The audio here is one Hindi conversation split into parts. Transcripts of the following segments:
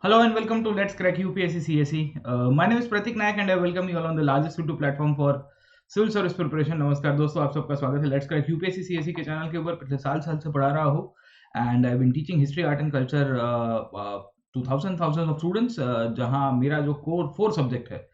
Hello and welcome to Let's Crack UPSC CSE. My name is Pratik Nayak and I welcome you all on the largest YouTube platform for civil service preparation. नमस्कार दोस्तों, आप सबका स्वागत है लेट्स क्रैक यूपीएससी सीएसई के चैनल के ऊपर। पिछले साल से पढ़ा रहा हूँ and I been teaching history art and culture to thousand of students, जहाँ मेरा जो कोर 4 सब्जेक्ट है,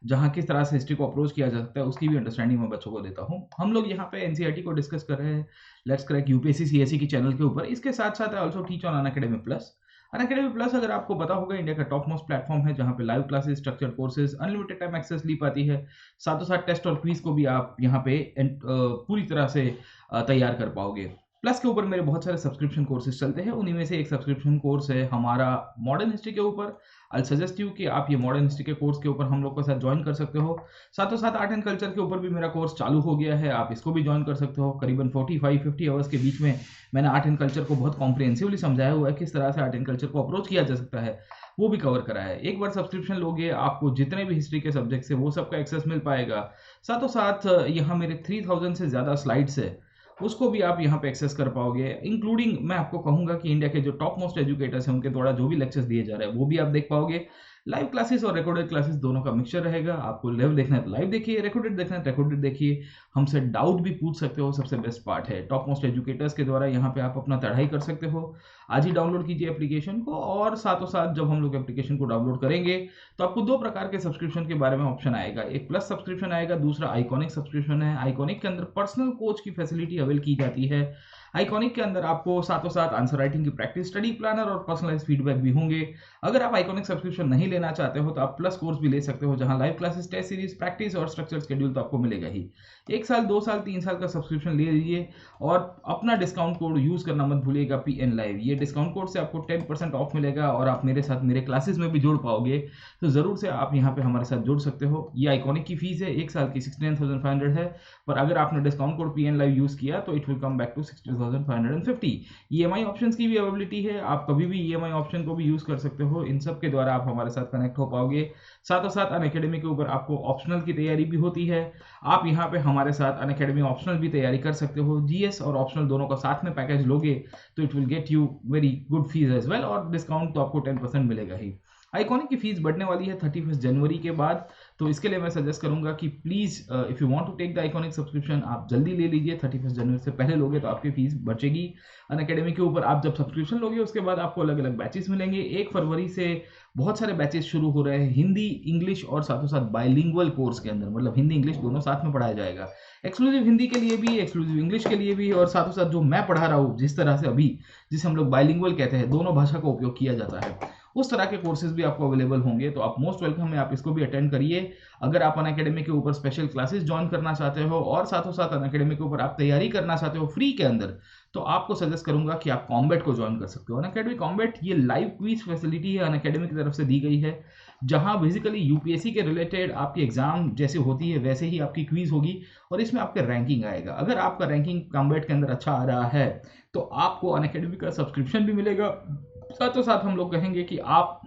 जहाँ किस तरह से हिस्ट्री को अप्रोच किया जा सकता है उसकी भी अंडरस्टैंडिंग मैं बच्चों को देता हूँ। हम लोग यहाँ पे एनसीईआरटी को डिस्कस कर रहे हैं लेट्स क्रैक यूपीएससी सीएसई के चैनल के ऊपर। इसके साथ साथ I also teach on Unacademy plus. Unacademy plus, अगर आपको पता होगा, इंडिया का टॉप मोस्ट प्लेटफॉर्म है जहाँ पे live classes, structured courses, unlimited time access ली पाती है। साथों साथ टेस्ट और क्विज को भी आप यहाँ पे पूरी तरह से तैयार कर पाओगे। प्लस के ऊपर मेरे बहुत सारे सब्सक्रिप्शन कोर्सेज चलते हैं, उन्हीं में से एक सब्सक्रिप्शन कोर्स है हमारा मॉडर्न हिस्ट्री के ऊपर। आई सजेस्ट यू कि आप ये मॉडर्न हिस्ट्री के कोर्स के ऊपर हम लोग के साथ ज्वाइन कर सकते हो। साथों साथ आर्ट एंड कल्चर के ऊपर भी मेरा कोर्स चालू हो गया है, आप इसको भी ज्वाइन कर सकते हो। करीबन 45-50 आवर्स के बीच में मैंने आर्ट एंड कल्चर को बहुत कॉम्प्रिहेंसिवली समझाया हुआ है, किस तरह से आर्ट एंड कल्चर को अप्रोच किया जा सकता है वो भी कवर करा है। एक बार सब्सक्रिप्शन लोगे, आपको जितने भी हिस्ट्री के सब्जेक्ट्स है वो सबका एक्सेस मिल पाएगा। साथों साथ यहाँ मेरे 3000 से ज़्यादा स्लाइड्स है, उसको भी आप यहाँ पे एक्सेस कर पाओगे। इंक्लूडिंग मैं आपको कहूँगा कि इंडिया के जो टॉप मोस्ट एजुकेटर्स हैं उनके द्वारा जो भी लेक्चर्स दिए जा रहे हैं वो भी आप देख पाओगे। लाइव क्लासेस और रिकॉर्डेड क्लासेस दोनों का मिक्सचर रहेगा। आपको लाइव देखना है तो लाइव देखिए, रिकॉर्डेड देखना है तो रिकॉर्डेड देखिए। हमसे डाउट भी पूछ सकते हो, सबसे बेस्ट पार्ट है टॉप मोस्ट एजुकेटर्स के द्वारा यहाँ पे आप अपना पढ़ाई कर सकते हो। आज ही डाउनलोड कीजिए एप्लीकेशन को, और साथों साथ जब हम लोग एप्लीकेशन को डाउनलोड करेंगे तो आपको 2 प्रकार के सब्सक्रिप्शन के बारे में ऑप्शन आएगा। एक प्लस सब्सक्रिप्शन आएगा, दूसरा आइकॉनिक सब्सक्रिप्शन है। आइकॉनिक के अंदर पर्सनल कोच की फैसिलिटी अवेल की जाती है। आइकॉनिक के अंदर आपको साथों साथ आंसर राइटिंग की प्रैक्टिस, स्टडी प्लानर और पर्सनलाइज फीडबैक भी होंगे। अगर आप आइकॉनिक सब्सक्रिप्शन नहीं लेना चाहते हो तो आप प्लस कोर्स भी ले सकते हो, जहां live classes, test series, practice और स्ट्रक्चर शेड्यूल तो आपको मिलेगा ही। 1 साल, 2 साल, 3 साल का सब्सक्रिप्शन ले लीजिए और अपना डिस्काउंट कोड यूज करना मत भूलिएगा, PN Live। ये डिस्काउंट कोड से आपको 10% ऑफ मिलेगा और आप मेरे साथ मेरे क्लासेस में भी जुड़ पाओगे, तो जरूर से आप यहाँ पे हमारे साथ जुड़ सकते हो। ये आइकॉनिक की फीस है, 1 साल की 69,500 है, पर अगर आपने discount code PN Live use किया तो it will come back to 60,550। EMI options की भी अवेलेबिलिटी है, आप कभी भी EMI ऑप्शन को भी यूज कर सकते हो। इन सब के द्वारा आप हमारे साथ कनेक्ट हो पाओगे। साथों साथ अनअकैडमी के ऊपर आपको ऑप्शनल की तैयारी भी होती है। आप यहाँ पे हमारे साथ अनअकैडमी ऑप्शनल भी तैयारी कर सकते हो। GS और ऑप्शनल दोनों का साथ में पैकेज लोगे तो it will get you very good fees as well, और डिस्काउंट तो आपको 10% मिलेगा ही। आइकॉनिक की फीस बढ़ने वाली है 31 जनवरी के बाद, तो इसके लिए मैं सजेस्ट करूंगा कि please if you want to take the iconic subscription आप जल्दी ले लीजिए। 31 जनवरी से पहले लोगे तो आपकी फीस बचेगी। अनअकैडमी के ऊपर आप जब सब्सक्रिप्शन लोगे उसके बाद आपको अलग अलग बैचेस मिलेंगे। 1 फरवरी से बहुत सारे बैचेस शुरू हो रहे हैं, हिंदी, इंग्लिश और साथों साथ बाइलिंगुअल कोर्स के अंदर, मतलब हिंदी इंग्लिश दोनों साथ में पढ़ाया जाएगा। एक्सक्लूसिव हिंदी के लिए भी, एक्सक्लूसिव इंग्लिश के लिए भी, और साथों साथ जो मैं पढ़ा रहा हूँ जिस तरह से अभी, जिसे हम लोग बाइलिंगुअल कहते हैं, दोनों भाषा का उपयोग किया जाता है, उस तरह के कोर्सेज भी आपको अवेलेबल होंगे। तो आप मोस्ट वेलकम है, आप इसको भी अटेंड करिए। अगर आप अनअकैडमी के ऊपर स्पेशल क्लासेस ज्वाइन करना चाहते हो और साथों साथ अनअकैडमी के ऊपर आप तैयारी करना चाहते हो फ्री के अंदर, तो आपको सजेस्ट करूंगा कि आप कॉम्बैट को ज्वाइन कर सकते हो। अनअकैडमी कॉम्बैट ये लाइव क्विज फैसिलिटी है, अनअकैडमी की तरफ से दी गई है, जहां बेसिकली यूपीएससी के रिलेटेड आपकी एग्जाम जैसे होती है वैसे ही आपकी क्विज होगी और इसमें आपका रैंकिंग आएगा। अगर आपका रैंकिंग कॉम्बैट के अंदर अच्छा आ रहा है तो आपको अनअकैडमी का सब्सक्रिप्शन भी मिलेगा। साथों साथ हम लोग कहेंगे कि आप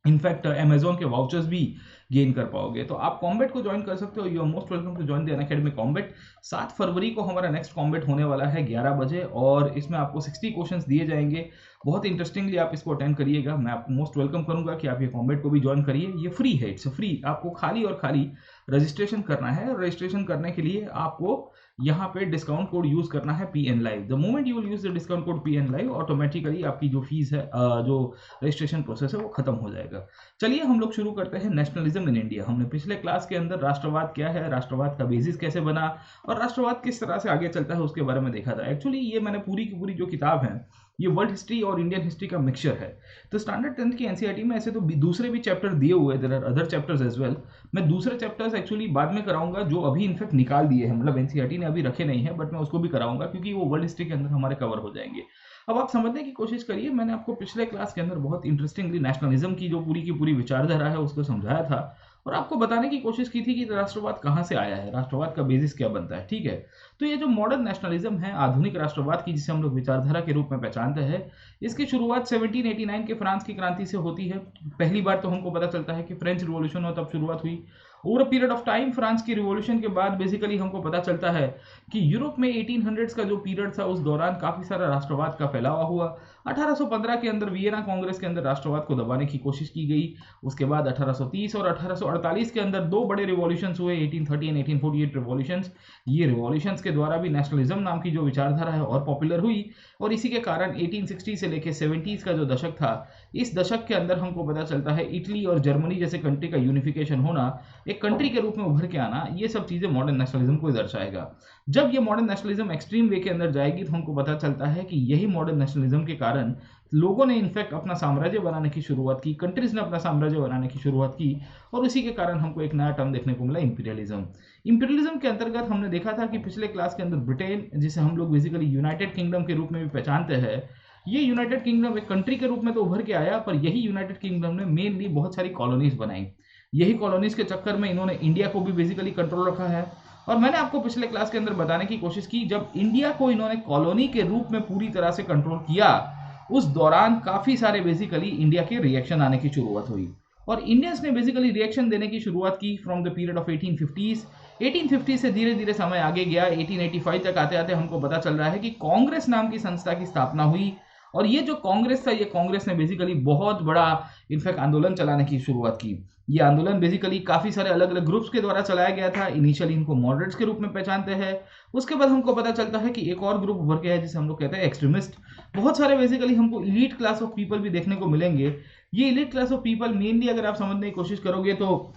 इनफैक्ट अमेजोन के वाउचर्स भी गेन कर पाओगे। तो आप कॉम्बैट को ज्वाइन कर सकते हो। You are most welcome to join the Unacademy combat. 7 फरवरी को हमारा नेक्स्ट कॉम्बैट होने वाला है 11 बजे, और इसमें आपको 60 क्वेश्चंस दिए जाएंगे। बहुत इंटरेस्टिंगली आप इसको अटेंड करिएगा। मैं आपको मोस्ट वेलकम करूंगा कि आप ये कॉम्बैट को भी ज्वाइन करिए। ये फ्री है, इट्स फ्री। आपको खाली और खाली रजिस्ट्रेशन करना है। रजिस्ट्रेशन करने के लिए आपको यहाँ पे डिस्काउंट कोड यूज करना है PN Live। The moment you will use the discount code PN Live, automatically आपकी जो फीस है, जो रजिस्ट्रेशन प्रोसेस है, वो खत्म हो जाएगा। चलिए हम लोग शुरू करते हैं नेशनलिज्म इन इंडिया। हमने पिछले क्लास के अंदर राष्ट्रवाद क्या है, राष्ट्रवाद का बेसिस कैसे बना और राष्ट्रवाद किस तरह से आगे चलता है उसके बारे में देखा था। एक्चुअली ये मैंने पूरी की पूरी जो किताब है ये वर्ल्ड हिस्ट्री और इंडियन हिस्ट्री का मिक्सचर है। तो स्टैंडर्ड 10th की एनसीईआरटी में ऐसे तो दूसरे भी चैप्टर दिए हुए, there are other chapters as well. मैं दूसरे चैप्टर्स एक्चुअली बाद में कराऊंगा, जो अभी इनफैक्ट निकाल दिए हैं, मतलब एनसीईआरटी ने अभी रखे नहीं है, बट मैं उसको भी कराऊंगा क्योंकि वो वर्ल्ड हिस्ट्री के अंदर हमारे कवर हो जाएंगे। अब आप समझने की कोशिश करिए, मैंने आपको पिछले क्लास के अंदर बहुत इंटरेस्टिंगली नेशनलिज्म की जो पूरी की पूरी विचारधारा है उसको समझाया था और आपको बताने की कोशिश की थी कि राष्ट्रवाद कहाँ से आया है, राष्ट्रवाद का बेसिस क्या बनता है। ठीक है, तो ये जो मॉडर्न नेशनलिज्म है, आधुनिक राष्ट्रवाद की, जिसे हम लोग विचारधारा के रूप में पहचानते हैं, इसकी शुरुआत 1789 के फ्रांस की क्रांति से होती है। पहली बार तो हमको पता चलता है कि फ्रेंच रिवॉल्यूशन हो तब शुरुआत हुई, over a period of time France की रिवॉल्यूशन के बाद बेसिकली हमको पता चलता है कि यूरोप में 1800s का जो पीरियड था उस दौरान काफी सारा राष्ट्रवाद का फैलावा हुआ। 1815 के अंदर वियना कांग्रेस के अंदर राष्ट्रवाद को दबाने की कोशिश की गई। उसके बाद 1830 और 1848 के अंदर दो बड़े रिवॉल्यूशंस हुए, 1830 एंड 1848 रिवॉल्यूशंस। ये रिवॉल्यूशंस के द्वारा भी नेशनलिज्म नाम की जो विचारधारा है और पॉपुलर हुई, और इसी के कारण 1860 से लेकर 70s का जो दशक था, इस दशक के अंदर हमको पता चलता है इटली और जर्मनी जैसे कंट्री का यूनिफिकेशन होना, एक कंट्री के रूप में उभर के आना, ये सब चीजें मॉडर्न नेशनलिज्म को दर्शाएगा। जब ये मॉडर्न नेशनलिज्म एक्सट्रीम वे के अंदर जाएगी तो हमको पता चलता है कि यही मॉडर्न नेशनलिज्म के कारण लोगों ने इनफैक्ट अपना साम्राज्य बनाने की शुरुआत की, कंट्रीज ने अपना साम्राज्य बनाने की शुरुआत की, और इसी के कारण हमको एक नया टर्म देखने को मिला, इंपीरियलिज्म। इंपीरियलिज्म के अंतर्गत हमने देखा था कि पिछले क्लास के अंदर ब्रिटेन, जिसे हम लोग बेसिकली यूनाइटेड किंगडम के रूप में भी पहचानते हैं, ये यूनाइटेड किंगडम एक कंट्री के रूप में तो उभर के आया, पर यही यूनाइटेड किंगडम ने मेनली बहुत सारी कॉलोनीज बनाई। यही कॉलोनीज के चक्कर में इन्होंने इंडिया को भी बेसिकली कंट्रोल रखा है। और मैंने आपको पिछले क्लास के अंदर बताने की कोशिश की, जब इंडिया को इन्होंने कॉलोनी के रूप में पूरी तरह से कंट्रोल किया, उस दौरान काफी सारे बेसिकली इंडिया के रिएक्शन आने की शुरुआत हुई, और इंडियंस ने बेसिकली रिएक्शन देने की शुरुआत की from the period of 1850s। 1850 से धीरे धीरे समय आगे गया, 1885 तक आते आते हमको पता चल रहा है कि कांग्रेस नाम की संस्था की स्थापना हुई, और ये जो कांग्रेस था, ये कांग्रेस ने बेसिकली बहुत बड़ा इनफैक्ट आंदोलन चलाने की शुरुआत की। ये आंदोलन बेसिकली काफी सारे अलग अलग ग्रुप्स के द्वारा चलाया गया था। इनिशियली इनको मॉडरेट्स के रूप में पहचानते हैं, उसके बाद हमको पता चलता है कि एक और ग्रुप उभर के है जिसे हम लोग कहते हैं एक्सट्रीमिस्ट। बहुत सारे बेसिकली हमको इलीट क्लास ऑफ पीपल भी देखने को मिलेंगे। ये elite class of people mainly अगर आप समझने की कोशिश करोगे तो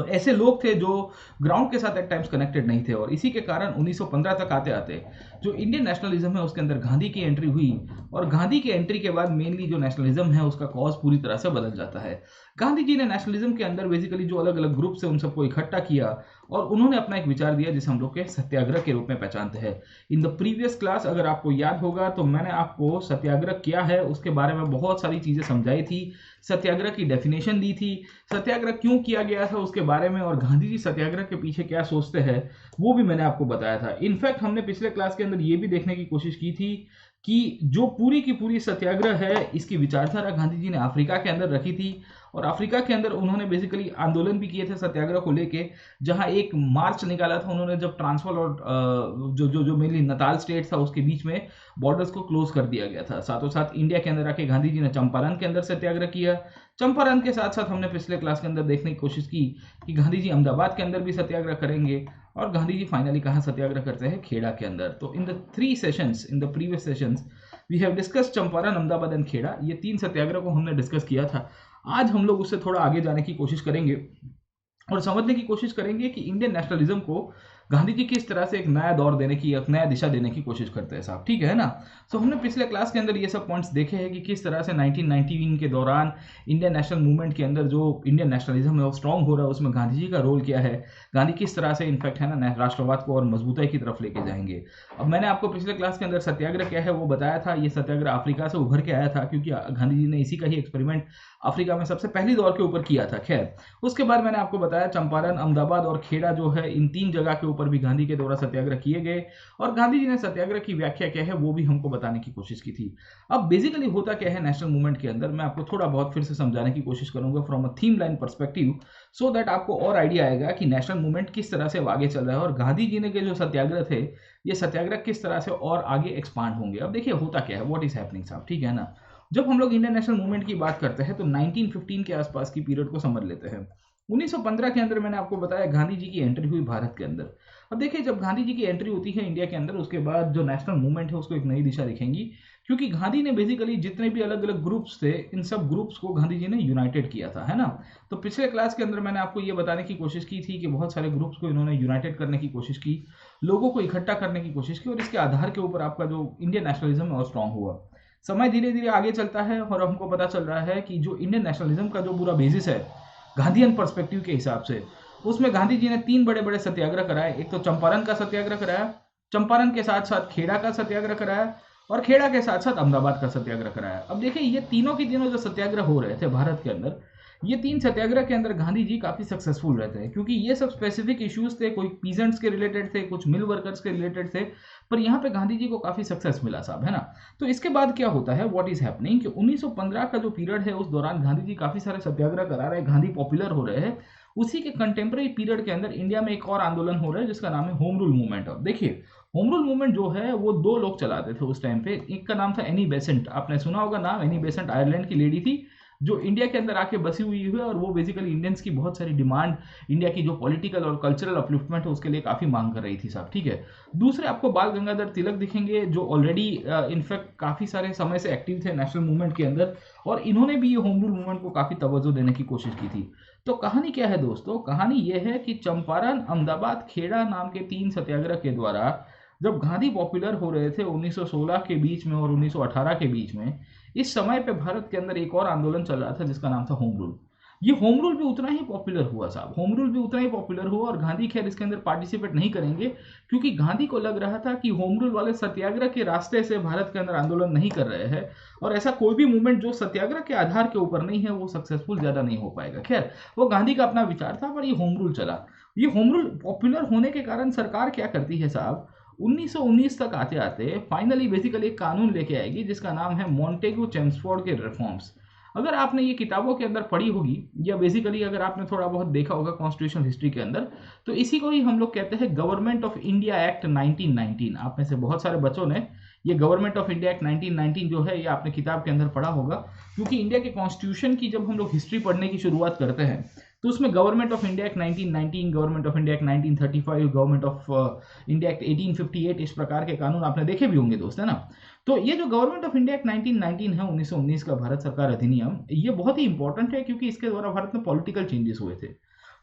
ऐसे लोग थे जो ग्राउंड के साथ एट टाइम्स कनेक्टेड नहीं थे, और इसी के कारण 1915 तक आते आते जो इंडियन नेशनलिज्म है उसके अंदर गांधी की एंट्री हुई, और गांधी की एंट्री के बाद मेनली जो नेशनलिज्म है उसका कॉज पूरी तरह से बदल जाता है। गांधी जी ने नेशनलिज्म के अंदर बेसिकली जो अलग अलग ग्रुप्स है उन सबको इकट्ठा किया, और उन्होंने अपना एक विचार दिया जिसे हम लोग के सत्याग्रह के रूप में पहचानते हैं। इन द प्रीवियस क्लास अगर आपको याद होगा तो मैंने आपको सत्याग्रह क्या है उसके बारे में बहुत सारी चीजें समझाई थी, सत्याग्रह की डेफिनेशन दी थी, सत्याग्रह क्यों किया गया था उसके बारे में, और गांधी जी सत्याग्रह के पीछे क्या सोचते हैं वो भी मैंने आपको बताया था। इनफैक्ट हमने पिछले क्लास के अंदर ये भी देखने की कोशिश की थी कि जो पूरी की पूरी सत्याग्रह है इसकी विचारधारा गांधी जी ने अफ्रीका के अंदर रखी थी, और अफ्रीका के अंदर उन्होंने बेसिकली आंदोलन भी किए थे सत्याग्रह को लेके, जहां एक मार्च निकाला था उन्होंने, जब ट्रांसवाल और जो जो जो मेनली नताल स्टेट था उसके बीच में बॉर्डर्स को क्लोज कर दिया गया था। साथों साथ इंडिया के अंदर आके गांधी जी ने चंपारण के अंदर सत्याग्रह किया। चंपारण के साथ साथ हमने पिछले क्लास के अंदर देखने की कोशिश की कि गांधी जी अहमदाबाद के अंदर भी सत्याग्रह करेंगे, और गांधी जी फाइनली कहाँ सत्याग्रह करते हैं, खेड़ा के अंदर। तो in the 3 sessions, in the previous sessions we have discuss Champaran, Ahmedabad and Kheda. ये 3 सत्याग्रह को हमने डिस्कस किया था। आज हम लोग उससे थोड़ा आगे जाने की कोशिश करेंगे और समझने की कोशिश करेंगे कि इंडियन नेशनलिज्म को गांधी जी किस तरह से एक नया दौर देने की, एक नया दिशा देने की कोशिश करते हैं साहब, ठीक है ना। सो हमने पिछले क्लास के अंदर ये सब पॉइंट्स देखे हैं कि किस तरह से 1919 के दौरान इंडियन नेशनल मूवमेंट के अंदर जो इंडियन नेशनलिज्म है वो स्ट्रांग हो रहा है, उसमें गांधी जी का रोल क्या है, गांधी किस तरह से इनफैक्ट है ना राष्ट्रवाद को और मजबूताई की तरफ लेके जाएंगे। अब मैंने आपको पिछले क्लास के अंदर सत्याग्रह क्या है वो बताया था। ये सत्याग्रह अफ्रीका से उभर के आया था, क्योंकि गांधी जी ने इसी का ही एक्सपेरिमेंट अफ्रीका में सबसे पहली दौर के ऊपर किया था। खैर, उसके बाद मैंने आपको बताया चंपारण, अहमदाबाद और खेड़ा जो है, इन 3 जगह के ऊपर भी गांधी के द्वारा सत्याग्रह किए गए, और गांधी जी ने सत्याग्रह की व्याख्या क्या है वो भी हमको बताने की कोशिश की थी। अब बेसिकली होता क्या है नेशनल मूवमेंट के अंदर, मैं आपको थोड़ा बहुत फिर से समझाने की कोशिश करूंगा from a theme line perspective, so that आपको और आइडिया आएगा कि नेशनल मूवमेंट किस तरह से आगे चल रहा है, और गांधी जी ने के जो सत्याग्रह थे ये सत्याग्रह किस तरह से और आगे एक्सपांड होंगे। अब देखिए होता क्या है, व्हाट इज हैपनिंग साहब, ठीक है ना। जब हम लोग इंडियन नेशनल मूवमेंट की बात करते हैं तो 1915 के आसपास की पीरियड को समझ लेते हैं। 1915 के अंदर मैंने आपको बताया गांधी जी की एंट्री हुई भारत के अंदर। अब देखिए जब गांधी जी की एंट्री होती है इंडिया के अंदर, उसके बाद जो नेशनल मूवमेंट है उसको एक नई दिशा दिखेंगी, क्योंकि गांधी ने बेसिकली जितने भी अलग अलग ग्रुप्स थे इन सब ग्रुप्स को गांधी जी ने यूनाइटेड किया था, है ना। तो पिछले क्लास के अंदर मैंने आपको ये बताने की कोशिश की थी कि बहुत सारे ग्रुप्स को इन्होंने यूनाइटेड करने की कोशिश की, लोगों को इकट्ठा करने की कोशिश की, और इसके आधार के ऊपर आपका जो इंडियन नेशनलिज्म है वो स्ट्रांग हुआ। समय धीरे धीरे आगे चलता है और हमको पता चल रहा है कि जो इंडियन नेशनलिज्म का जो पूरा बेसिस है गांधीयन पर्सपेक्टिव के हिसाब से, उसमें गांधी जी ने 3 बड़े बड़े सत्याग्रह कराए। एक तो चंपारण का सत्याग्रह कराया, चंपारण के साथ साथ खेड़ा का सत्याग्रह कराया, और खेड़ा के साथ साथ अहमदाबाद का सत्याग्रह कराया। अब देखिए ये तीनों की तीनों जो सत्याग्रह हो रहे थे भारत के अंदर, ये 3 सत्याग्रह के अंदर गांधी जी काफी सक्सेसफुल रहते हैं, क्योंकि ये सब स्पेसिफिक इश्यूज थे, कोई पीजेंट्स के रिलेटेड थे, कुछ मिल वर्कर्स के रिलेटेड थे, पर यहाँ पे गांधी जी को काफी सक्सेस मिला साहब, है ना। तो इसके बाद क्या होता है, व्हाट इज हैपनिंग, कि 1915 का जो पीरियड है उस दौरान गांधी जी काफी सारे सत्याग्रह करा रहे हैं, गांधी पॉपुलर हो रहे हैं, उसी के कंटेम्प्रेरी पीरियड के अंदर इंडिया में एक और आंदोलन हो रहा है जिसका नाम है होम रूल मूवमेंट। अब देखिए, होम रूल मूवमेंट जो है वो दो लोग चलाते थे उस टाइम पे। एक का नाम था एनी बेसेंट, आपने सुना होगा नाम, एनी बेसेंट आयरलैंड की लेडी थी जो इंडिया के अंदर आके बसी हुई है, और वो बेसिकली इंडियंस की बहुत सारी डिमांड, इंडिया की जो पॉलिटिकल और कल्चरल अपलिफ्टमेंट है उसके लिए काफ़ी मांग कर रही थी साहब, ठीक है। दूसरे आपको बाल गंगाधर तिलक दिखेंगे जो ऑलरेडी इनफैक्ट काफ़ी सारे समय से एक्टिव थे नेशनल मूवमेंट के अंदर, और इन्होंने भी ये होम रूल मूवमेंट को काफ़ी तवज्जो देने की कोशिश की थी। तो कहानी क्या है दोस्तों, कहानी ये है कि चंपारण, अहमदाबाद, खेड़ा नाम के 3 सत्याग्रह के द्वारा जब गांधी पॉपुलर हो रहे थे 1916 के बीच में और 1918 के बीच में, इस समय पे भारत के अंदर एक और आंदोलन चल रहा था जिसका नाम था होम रूल। ये होम रूल भी उतना ही पॉपुलर हुआ साहब, होम रूल भी उतना ही पॉपुलर हुआ, और गांधी खैर इसके अंदर पार्टिसिपेट नहीं करेंगे क्योंकि गांधी को लग रहा था कि होम रूल वाले सत्याग्रह के रास्ते से भारत के अंदर आंदोलन नहीं कर रहे हैं, और ऐसा कोई भी मूवमेंट जो सत्याग्रह के आधार के ऊपर नहीं है वो सक्सेसफुल ज्यादा नहीं हो पाएगा। खैर, वो गांधी का अपना विचार था, पर ये होम रूल चला। ये होम रूल पॉपुलर होने के कारण सरकार क्या करती है साहब, 1919 तक आते आते फाइनली बेसिकली एक कानून लेके आएगी जिसका नाम है मॉन्टेगू चेम्सफोर्ड के रिफॉर्म्स। अगर आपने ये किताबों के अंदर पढ़ी होगी, या बेसिकली अगर आपने थोड़ा बहुत देखा होगा कॉन्स्टिट्यूशन हिस्ट्री के अंदर, तो इसी को ही हम लोग कहते हैं गवर्नमेंट ऑफ इंडिया एक्ट 1919। आप में से बहुत सारे बच्चों ने ये गवर्नमेंट ऑफ इंडिया एक्ट 1919 जो है ये आपने किताब के अंदर पढ़ा होगा, क्योंकि इंडिया के कॉन्स्टिट्यूशन की जब हम लोग हिस्ट्री पढ़ने की शुरुआत करते हैं तो उसमें government of India act 1919, government of India act 1935, government of India act 1858, इस प्रकार के कानून आपने देखे भी होंगे दोस्त, है ना। तो ये जो गवर्नमेंट ऑफ इंडिया एक्ट 1919 है, 1919 का भारत सरकार अधिनियम, ये बहुत ही इंपॉर्टेंट है क्योंकि इसके द्वारा भारत में पॉलिटिकल चेंजेस हुए थे।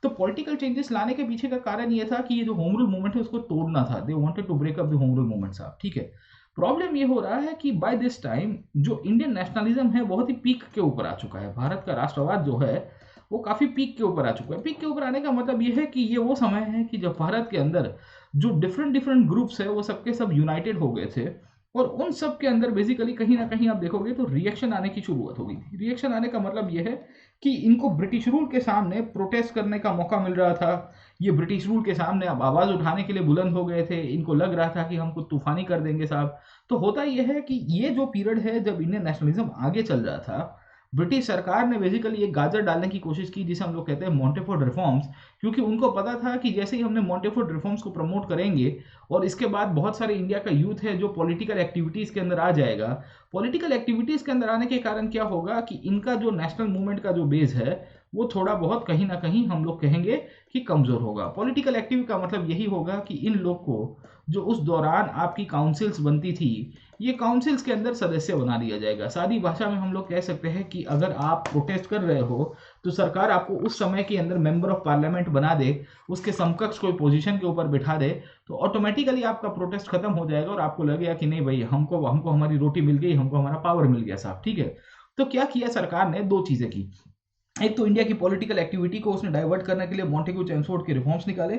तो पॉलिटिकल चेंजेस लाने के पीछे का कारण ये था कि ये जो होम रूल मूवमेंट है उसको तोड़ना था। They wanted to break up the home rule movement साहब, ठीक है। प्रॉब्लम ये हो रहा है कि बाय दिस टाइम जो इंडियन नेशनलिज्म है बहुत ही पीक के ऊपर आ चुका है। भारत का राष्ट्रवाद जो है वो काफी पीक के ऊपर आ चुका है। पीक के ऊपर आने का मतलब ये है कि ये वो समय है कि जब भारत के अंदर जो डिफरेंट डिफरेंट ग्रुप्स है वो सबके सब यूनाइटेड हो गए थे, और उन सब के अंदर बेसिकली कहीं ना कहीं आप देखोगे तो रिएक्शन आने की शुरुआत हो गई थी। रिएक्शन आने का मतलब ये है कि इनको ब्रिटिश रूल के सामने प्रोटेस्ट करने का मौका मिल रहा था। ये ब्रिटिश रूल के सामने अब आवाज उठाने के लिए बुलंद हो गए थे। इनको लग रहा था कि हमको तूफानी कर देंगे साहब। तो होता यह है कि ये जो पीरियड है जब इंडियन नेशनलिज्म आगे चल रहा था, ब्रिटिश सरकार ने बेसिकली एक गाजर डालने की कोशिश की जिसे हम लोग कहते हैं मॉन्टेफोर्ड रिफॉर्म्स, क्योंकि उनको पता था कि जैसे ही हमने मॉन्टेफोर्ड रिफॉर्म्स को प्रमोट करेंगे और इसके बाद बहुत सारे इंडिया का यूथ है जो पॉलिटिकल एक्टिविटीज के अंदर आ जाएगा। पॉलिटिकल एक्टिविटीज के अंदर आने के कारण क्या होगा कि इनका जो नेशनल मूवमेंट का जो बेस है वो थोड़ा बहुत कहीं ना कहीं हम लोग कहेंगे कि कमजोर होगा। पॉलिटिकल एक्टिविटी का मतलब यही होगा कि इन लोग को जो उस दौरान आपकी काउंसिल्स बनती थी, ये काउंसिल्स के अंदर सदस्य बना दिया जाएगा। सादी भाषा में हम लोग कह सकते हैं कि अगर आप प्रोटेस्ट कर रहे हो तो सरकार आपको उस समय के अंदर मेंबर ऑफ पार्लियामेंट बना दे, उसके समकक्ष कोई पोजीशन के ऊपर बिठा दे, तो ऑटोमेटिकली आपका प्रोटेस्ट खत्म हो जाएगा और आपको लगेगा कि नहीं भाई, हमको हमारी रोटी मिल गई, हमको हमारा पावर मिल गया साहब, ठीक है। तो क्या किया सरकार ने, दो चीजें की। एक तो इंडिया की पॉलिटिकल एक्टिविटी को उसने डाइवर्ट करने के लिए मॉन्टेगू चेम्सफोर्ड के रिफॉर्म्स निकाले।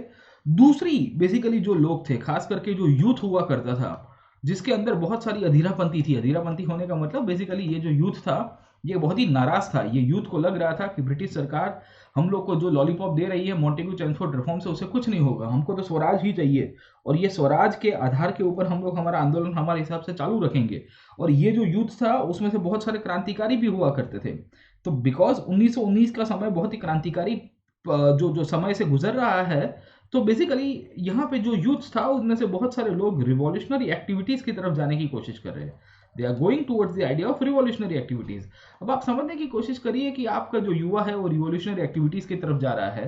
दूसरी बेसिकली जो लोग थे, खास करके जो यूथ हुआ करता था, जिसके अंदर बहुत सारी अधीरापंथी थी। अधीरापंथी होने का मतलब बेसिकली ये जो यूथ था ये बहुत ही नाराज था। ये यूथ को लग रहा था कि ब्रिटिश सरकार हम लोग को जो लॉलीपॉप दे रही है मॉन्टेगू चेम्सफोर्ड रिफॉर्म से, उससे कुछ नहीं होगा, हमको तो स्वराज ही चाहिए, और ये स्वराज के आधार के ऊपर हम लोग हमारा आंदोलन हमारे हिसाब से चालू रखेंगे। और ये जो यूथ था उसमें से बहुत सारे क्रांतिकारी भी हुआ करते थे। तो बिकॉज 1919 का समय बहुत ही क्रांतिकारी जो समय से गुजर रहा है, तो बेसिकली यहाँ पे जो यूथ था उनमें से बहुत सारे लोग रिवॉल्यूशनरी एक्टिविटीज की तरफ जाने की कोशिश कर रहे हैं। They are going towards the idea of revolutionary activities. अब आप समझने की कोशिश करिए कि आपका जो युवा है वो रिवॉल्यूशनरी एक्टिविटीज की तरफ जा रहा है।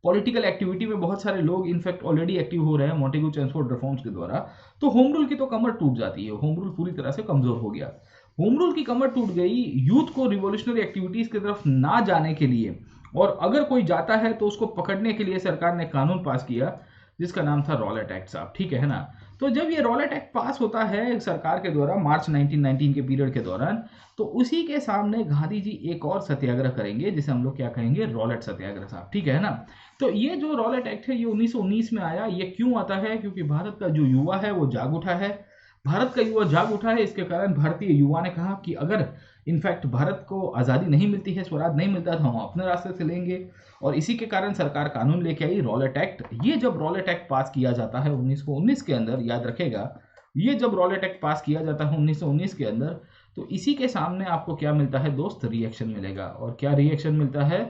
पॉलिटिकल एक्टिविटी में बहुत सारे लोग इनफैक्ट ऑलरेडी एक्टिव हो रहे हैं मॉन्टेगू चेम्सफोर्ड रिफॉर्म्स के द्वारा। तो होम रूल की तो कमर टूट जाती है, होम रूल पूरी तरह से कमजोर हो गया। होम रूल की कमर टूट गई, यूथ को रिवॉल्यूशनरी एक्टिविटीज की तरफ ना जाने के लिए, और अगर कोई जाता है तो उसको पकड़ने के लिए सरकार ने कानून पास किया जिसका नाम था रॉलेट एक्ट साहब, ठीक है ना। तो जब ये रॉलेट एक्ट पास होता है सरकार के द्वारा मार्च 1919 के पीरियड के दौरान, तो उसी के सामने गांधी जी एक और सत्याग्रह करेंगे जिसे हम लोग क्या कहेंगे, रॉलेट सत्याग्रह साहब, ठीक है ना। तो ये जो रॉलेट एक्ट है ये 1919 में आया। ये क्यों आता है, क्योंकि भारत का जो युवा है वो जाग उठा है। भारत का युवा जाग उठा है, इसके कारण भारतीय युवा ने कहा कि अगर इनफैक्ट भारत को आज़ादी नहीं मिलती है, स्वराज नहीं मिलता तो हम अपने रास्ते से लेंगे। और इसी के कारण सरकार कानून लेके आई रॉलेट एक्ट। ये जब रॉलेट एक्ट पास किया जाता है 1919 के अंदर, याद रखेगा, ये जब रॉलेट एक्ट पास किया जाता है 1919 के अंदर, तो इसी के सामने आपको क्या मिलता है दोस्त, रिएक्शन मिलेगा। और क्या रिएक्शन मिलता है,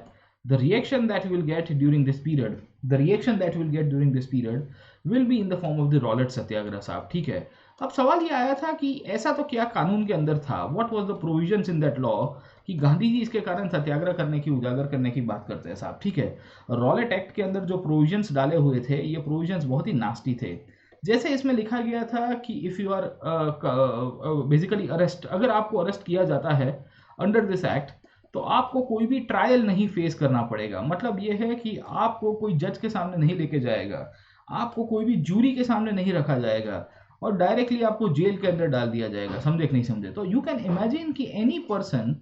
the reaction that you will get during this period, the reaction that you will get during this period will be in the form of the Rowlatt सत्याग्रह साहब, ठीक है। अब सवाल ये आया था कि ऐसा तो क्या कानून के अंदर था, what was the provisions in that law, कि गांधी जी इसके कारण सत्याग्रह करने की, उजागर करने की बात करते हैं साहब, ठीक है। रॉलेट एक्ट के अंदर जो प्रोविजंस डाले हुए थे, ये प्रोविजंस बहुत ही नास्टी थे। जैसे इसमें लिखा गया था कि if you are basically arrest, अगर आपको अरेस्ट किया जाता है अंडर दिस एक्ट, तो आपको कोई भी ट्रायल नहीं फेस करना पड़ेगा। मतलब ये है कि आपको कोई जज के सामने नहीं लेके जाएगा, आपको कोई भी जूरी के सामने नहीं रखा जाएगा, और डायरेक्टली आपको जेल के अंदर डाल दिया जाएगा, समझे कि नहीं समझे। तो यू कैन इमेजिन कि एनी पर्सन,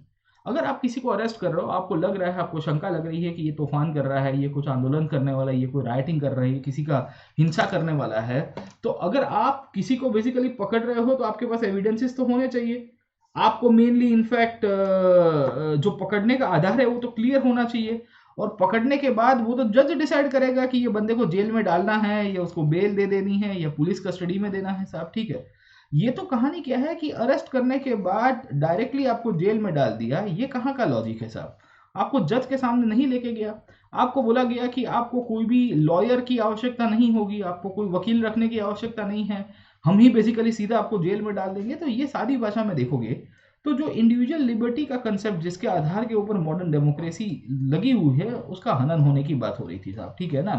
अगर आप किसी को अरेस्ट कर रहे हो, आपको लग रहा है, आपको शंका लग रही है कि ये तूफान कर रहा है, ये कुछ आंदोलन करने वाला है, ये कोई राइटिंग कर रहा है, किसी का हिंसा करने वाला है, तो अगर आप किसी को बेसिकली पकड़ रहे हो तो आपके पास एविडेंसेस तो होने चाहिए। आपको मेनली इनफैक्ट जो पकड़ने का आधार है वो तो क्लियर होना चाहिए, और पकड़ने के बाद वो तो जज डिसाइड करेगा कि ये बंदे को जेल में डालना है या उसको बेल दे देनी है या पुलिस कस्टडी में देना है साहब, ठीक है। ये तो कहानी क्या है कि अरेस्ट करने के बाद डायरेक्टली आपको जेल में डाल दिया, ये कहाँ का लॉजिक है साहब। आपको जज के सामने नहीं लेके गया, आपको बोला गया कि आपको कोई भी लॉयर की आवश्यकता नहीं होगी, आपको कोई वकील रखने की आवश्यकता नहीं है, हम ही बेसिकली सीधा आपको जेल में डाल देंगे। तो ये सारी भाषा में देखोगे तो जो इंडिविजुअल लिबर्टी का कंसेप्ट, जिसके आधार के ऊपर मॉडर्न डेमोक्रेसी लगी हुई है, उसका हनन होने की बात हो रही थी साहब, ठीक है ना,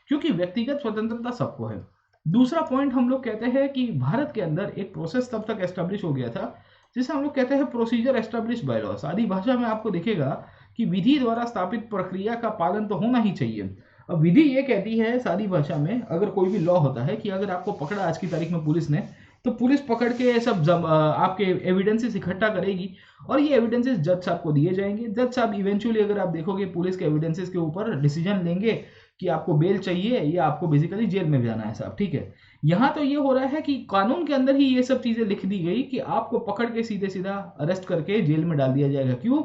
क्योंकि व्यक्तिगत स्वतंत्रता सबको है। दूसरा पॉइंट हम लोग कहते हैं कि भारत के अंदर एक प्रोसेस तब तक एस्टेब्लिश हो गया था जिसे हम लोग कहते हैं प्रोसीजर एस्टेब्लिश बाय लॉ। सारी भाषा में आपको दिखेगा कि विधि द्वारा स्थापित प्रक्रिया का पालन तो होना ही चाहिए। अब विधि ये कहती है सारी भाषा में, अगर कोई भी लॉ होता है कि अगर आपको पकड़ा आज की तारीख में पुलिस ने, तो पुलिस पकड़ के सब आपके एविडेंसेस इकट्ठा करेगी और ये एविडेंसेस जज साहब को दिए जाएंगे। जज साहब इवेंचुअली, अगर आप देखोगे, पुलिस के एविडेंसेस के ऊपर डिसीजन लेंगे कि आपको बेल चाहिए या आपको बेसिकली जेल में जाना है साहब, ठीक है। यहाँ तो ये हो रहा है कि कानून के अंदर ही ये सब चीजें लिख दी गई कि आपको पकड़ के सीधे सीधा अरेस्ट करके जेल में डाल दिया जाएगा। क्यों?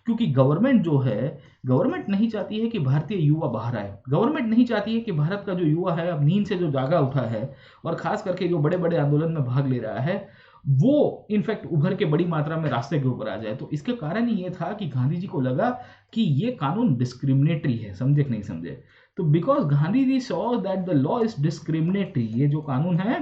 क्योंकि गवर्नमेंट जो है, गवर्नमेंट नहीं चाहती है कि भारतीय युवा बाहर आए। गवर्नमेंट नहीं चाहती है कि भारत का जो युवा है, अब नींद से जो जागा उठा है और खास करके जो बड़े बड़े आंदोलन में भाग ले रहा है, वो इनफैक्ट उभर के बड़ी मात्रा में रास्ते के ऊपर आ जाए। तो इसके कारण ही ये था कि गांधी जी को लगा कि ये कानून डिस्क्रिमिनेटरी है, समझे कि नहीं समझे। तो because Gandhi ji saw that the law is discriminatory, ये जो कानून है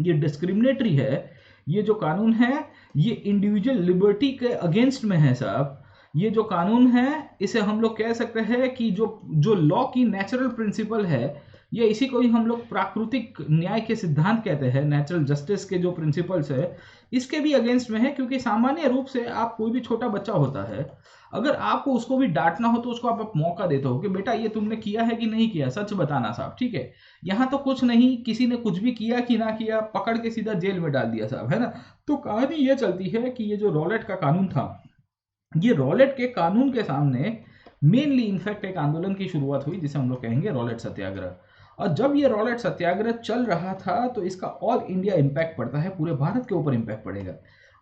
ये डिस्क्रिमिनेटरी है, ये जो कानून है ये इंडिविजुअल लिबर्टी के अगेंस्ट में है साहब। ये जो कानून है इसे हम लोग कह सकते हैं कि जो लॉ की नेचुरल प्रिंसिपल है, ये इसी को ही हम लोग प्राकृतिक न्याय के सिद्धांत कहते हैं, नेचुरल जस्टिस के जो प्रिंसिपल्स है इसके भी अगेंस्ट में है। क्योंकि सामान्य रूप से आप कोई भी छोटा बच्चा होता है, अगर आपको उसको भी डांटना हो तो उसको आप मौका देते हो कि बेटा ये तुमने किया है कि नहीं किया, सच बताना साहब, ठीक है। यहाँ तो कुछ नहीं, किसी ने कुछ भी किया कि ना किया, पकड़ के सीधा जेल में डाल दिया साहब, है ना। तो कहानी ये चलती है कि ये जो रॉलेट का कानून था, ये रॉलेट के कानून के सामने मेनली इनफैक्ट एक आंदोलन की शुरुआत हुई जिसे हम लोग कहेंगे रॉलेट सत्याग्रह। और जब ये रॉलेट सत्याग्रह चल रहा था तो इसका ऑल इंडिया इम्पैक्ट पड़ता है, पूरे भारत के ऊपर इम्पैक्ट पड़ेगा।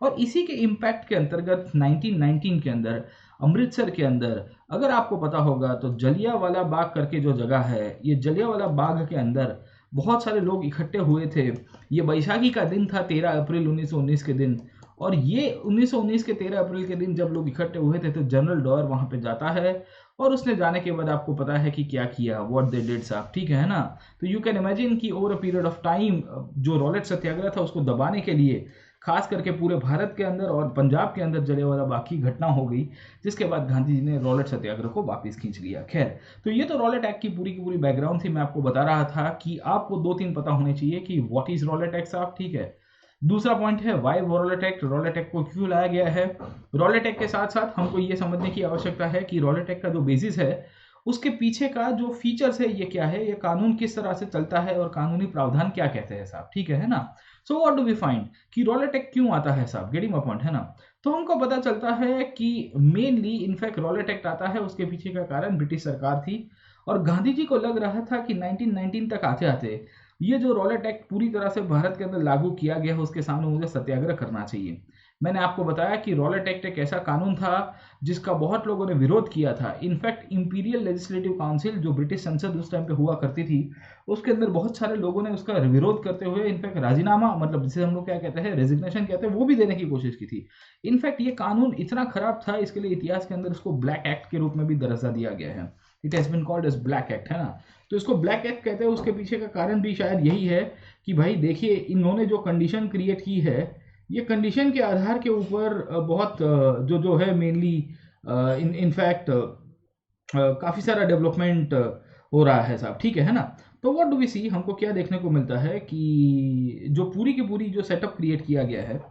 और इसी के इम्पैक्ट के अंतर्गत 1919 के अंदर अमृतसर के अंदर, अगर आपको पता होगा तो जलियांवाला बाग करके जो जगह है, ये जलियांवाला बाग के अंदर बहुत सारे लोग इकट्ठे हुए थे। ये बैसाखी का दिन था, 13 अप्रैल 1919 के दिन। और ये 1919 के 13 अप्रैल के दिन जब लोग इकट्ठे हुए थे तो जनरल डॉयर वहां पे जाता है और उसने जाने के बाद आपको पता है कि क्या किया, व्हाट दे डिड साहब, ठीक है ना। तो यू कैन इमेजिन कि over a period of time जो रॉलेट सत्याग्रह था उसको दबाने के लिए खास करके पूरे भारत के अंदर और पंजाब के अंदर जलियांवाला बाग की घटना हो गई, जिसके बाद गांधी जी ने रॉलेट सत्याग्रह को वापस खींच लिया। खैर, तो ये तो रॉलेट एक्ट की पूरी बैकग्राउंड थी। मैं आपको बता रहा था कि आपको 2-3 पता होने चाहिए कि व्हाट इज रॉलेट एक्ट साहब, ठीक है। दूसरा पॉइंट है why Rowlatt act, Rowlatt act को क्यों लाया गया है। रॉलेट एक्ट के साथ साथ हमको ये समझने की आवश्यकता है कि रॉलेट एक्ट का जो बेसिस है उसके पीछे का जो फीचर्स है ये क्या है, ये कानून किस तरह से चलता है और कानूनी प्रावधान क्या कहते हैं साहब, ठीक है ना। So what do we find कि रॉलेट एक्ट क्यों आता है साहब, गेटिंग माय पॉइंट, है ना। तो हमको पता चलता है कि मेनली इनफैक्ट रॉलेट एक्ट आता है, उसके पीछे का कारण ब्रिटिश सरकार थी और गांधी जी को लग रहा था कि 1919 तक आते आते ये जो रॉलेट एक्ट पूरी तरह से भारत के अंदर लागू किया गया है उसके सामने मुझे सत्याग्रह करना चाहिए। मैंने आपको बताया कि रॉलेट एक्ट एक ऐसा कानून था जिसका बहुत लोगों ने विरोध किया था। इनफैक्ट इंपीरियल लेजिस्लेटिव काउंसिल जो ब्रिटिश संसद उस टाइम पे हुआ करती थी, उसके अंदर बहुत सारे लोगों ने उसका विरोध करते हुए इनफैक्ट राजीनामा, मतलब जिसे हम लोग क्या कहते हैं, रेजिग्नेशन कहते हैं, वो भी देने की कोशिश की थी। इनफैक्ट ये कानून इतना खराब था, इसके लिए इतिहास के अंदर इसको ब्लैक एक्ट के रूप में भी दर्जा दिया गया है। It has been called as black act, है ना। तो इसको ब्लैक एक्ट कहते हैं। उसके पीछे का कारण भी शायद यही है कि भाई देखिए, इन्होंने जो कंडीशन क्रिएट की है, ये कंडीशन के आधार के ऊपर बहुत जो है मेनली इनफैक्ट काफ़ी सारा डेवलपमेंट हो रहा है साहब, ठीक है ना। तो व्हाट डू वी सी, हमको क्या देखने को मिलता है कि जो पूरी की पूरी जो सेटअप क्रिएट किया गया है,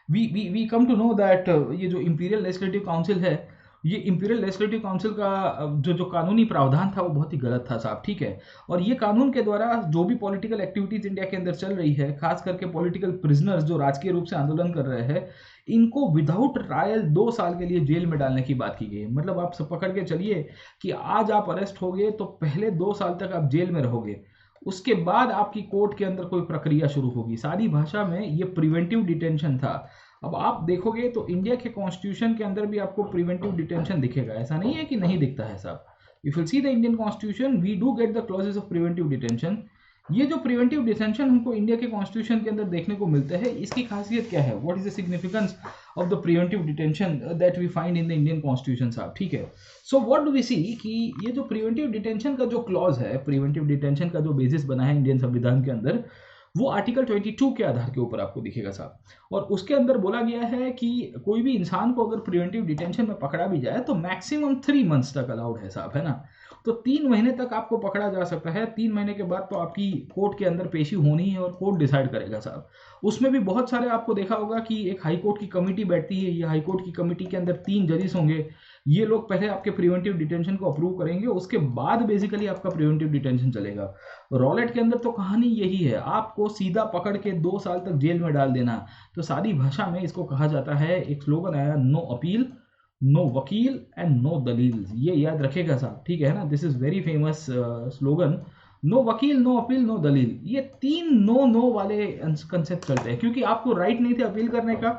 we come to know that ये जो इंपीरियल लेजिस्लेटिव काउंसिल है, ये इंपीरियल लेजिस्लेटिव काउंसिल का जो कानूनी प्रावधान था वो बहुत ही गलत था साहब, ठीक है। और ये कानून के द्वारा जो भी पॉलिटिकल एक्टिविटीज इंडिया के अंदर चल रही है, खास करके पॉलिटिकल प्रिजनर्स जो राजकीय रूप से आंदोलन कर रहे हैं, इनको विदाउट ट्रायल 2 साल के लिए जेल में डालने की बात की गई है। मतलब आप सब पकड़ के चलिए कि आज आप अरेस्ट होगे तो पहले 2 साल तक आप जेल में रहोगे, उसके बाद आपकी कोर्ट के अंदर कोई प्रक्रिया शुरू होगी। सादी भाषा में ये प्रिवेंटिव डिटेंशन था। अब आप देखोगे तो इंडिया के कॉन्स्टिट्यूशन के अंदर भी आपको प्रिवेंटिव डिटेंशन दिखेगा, ऐसा नहीं है कि नहीं दिखता है साहब। If you see the Indian constitution, we do get the clauses of preventive detention. ये जो प्रिवेंटिव डिटेंशन हमको इंडिया के कॉन्स्टिट्यूशन के अंदर देखने को मिलता है, इसकी खासियत क्या है, what is the significance of the preventive detention that we find in the Indian constitution साहब, ठीक है। So what do we see कि ये जो प्रिवेंटिव डिटेंशन का जो क्लॉज है, प्रिवेंटिव डिटेंशन का जो बेसिस बना है इंडियन संविधान के अंदर, वो आर्टिकल 22 के आधार के ऊपर आपको दिखेगा साहब। और उसके अंदर बोला गया है कि कोई भी इंसान को अगर प्रिवेंटिव डिटेंशन में पकड़ा भी जाए तो मैक्सिमम 3 मंथ्स तक अलाउड है साहब, है ना। तो 3 महीने तक आपको पकड़ा जा सकता है। 3 महीने के बाद तो आपकी कोर्ट के अंदर पेशी होनी है और कोर्ट डिसाइड करेगा साहब। उसमें भी बहुत सारे आपको देखा होगा कि एक हाई कोर्ट की कमेटी बैठती है। ये हाई कोर्ट की कमेटी के अंदर 3 जजेस होंगे। ये लोग पहले आपके प्रिवेंटिव डिटेंशन को अप्रूव करेंगे, उसके बाद बेसिकली आपका प्रिवेंटिव डिटेंशन चलेगा। रॉलेट के अंदर तो कहानी यही है, आपको सीधा पकड़ के 2 साल तक जेल में डाल देना। तो सादी भाषा में इसको कहा जाता है, एक स्लोगन आया, नो अपील, नो वकील एंड नो दलील। ये याद रखेगा साहब, ठीक है ना। This is very famous slogan, no वकील, नो अपील, नो दलील। ये 3 नो वाले कंसेप्ट चलते हैं, क्योंकि आपको राइट नहीं था अपील करने का,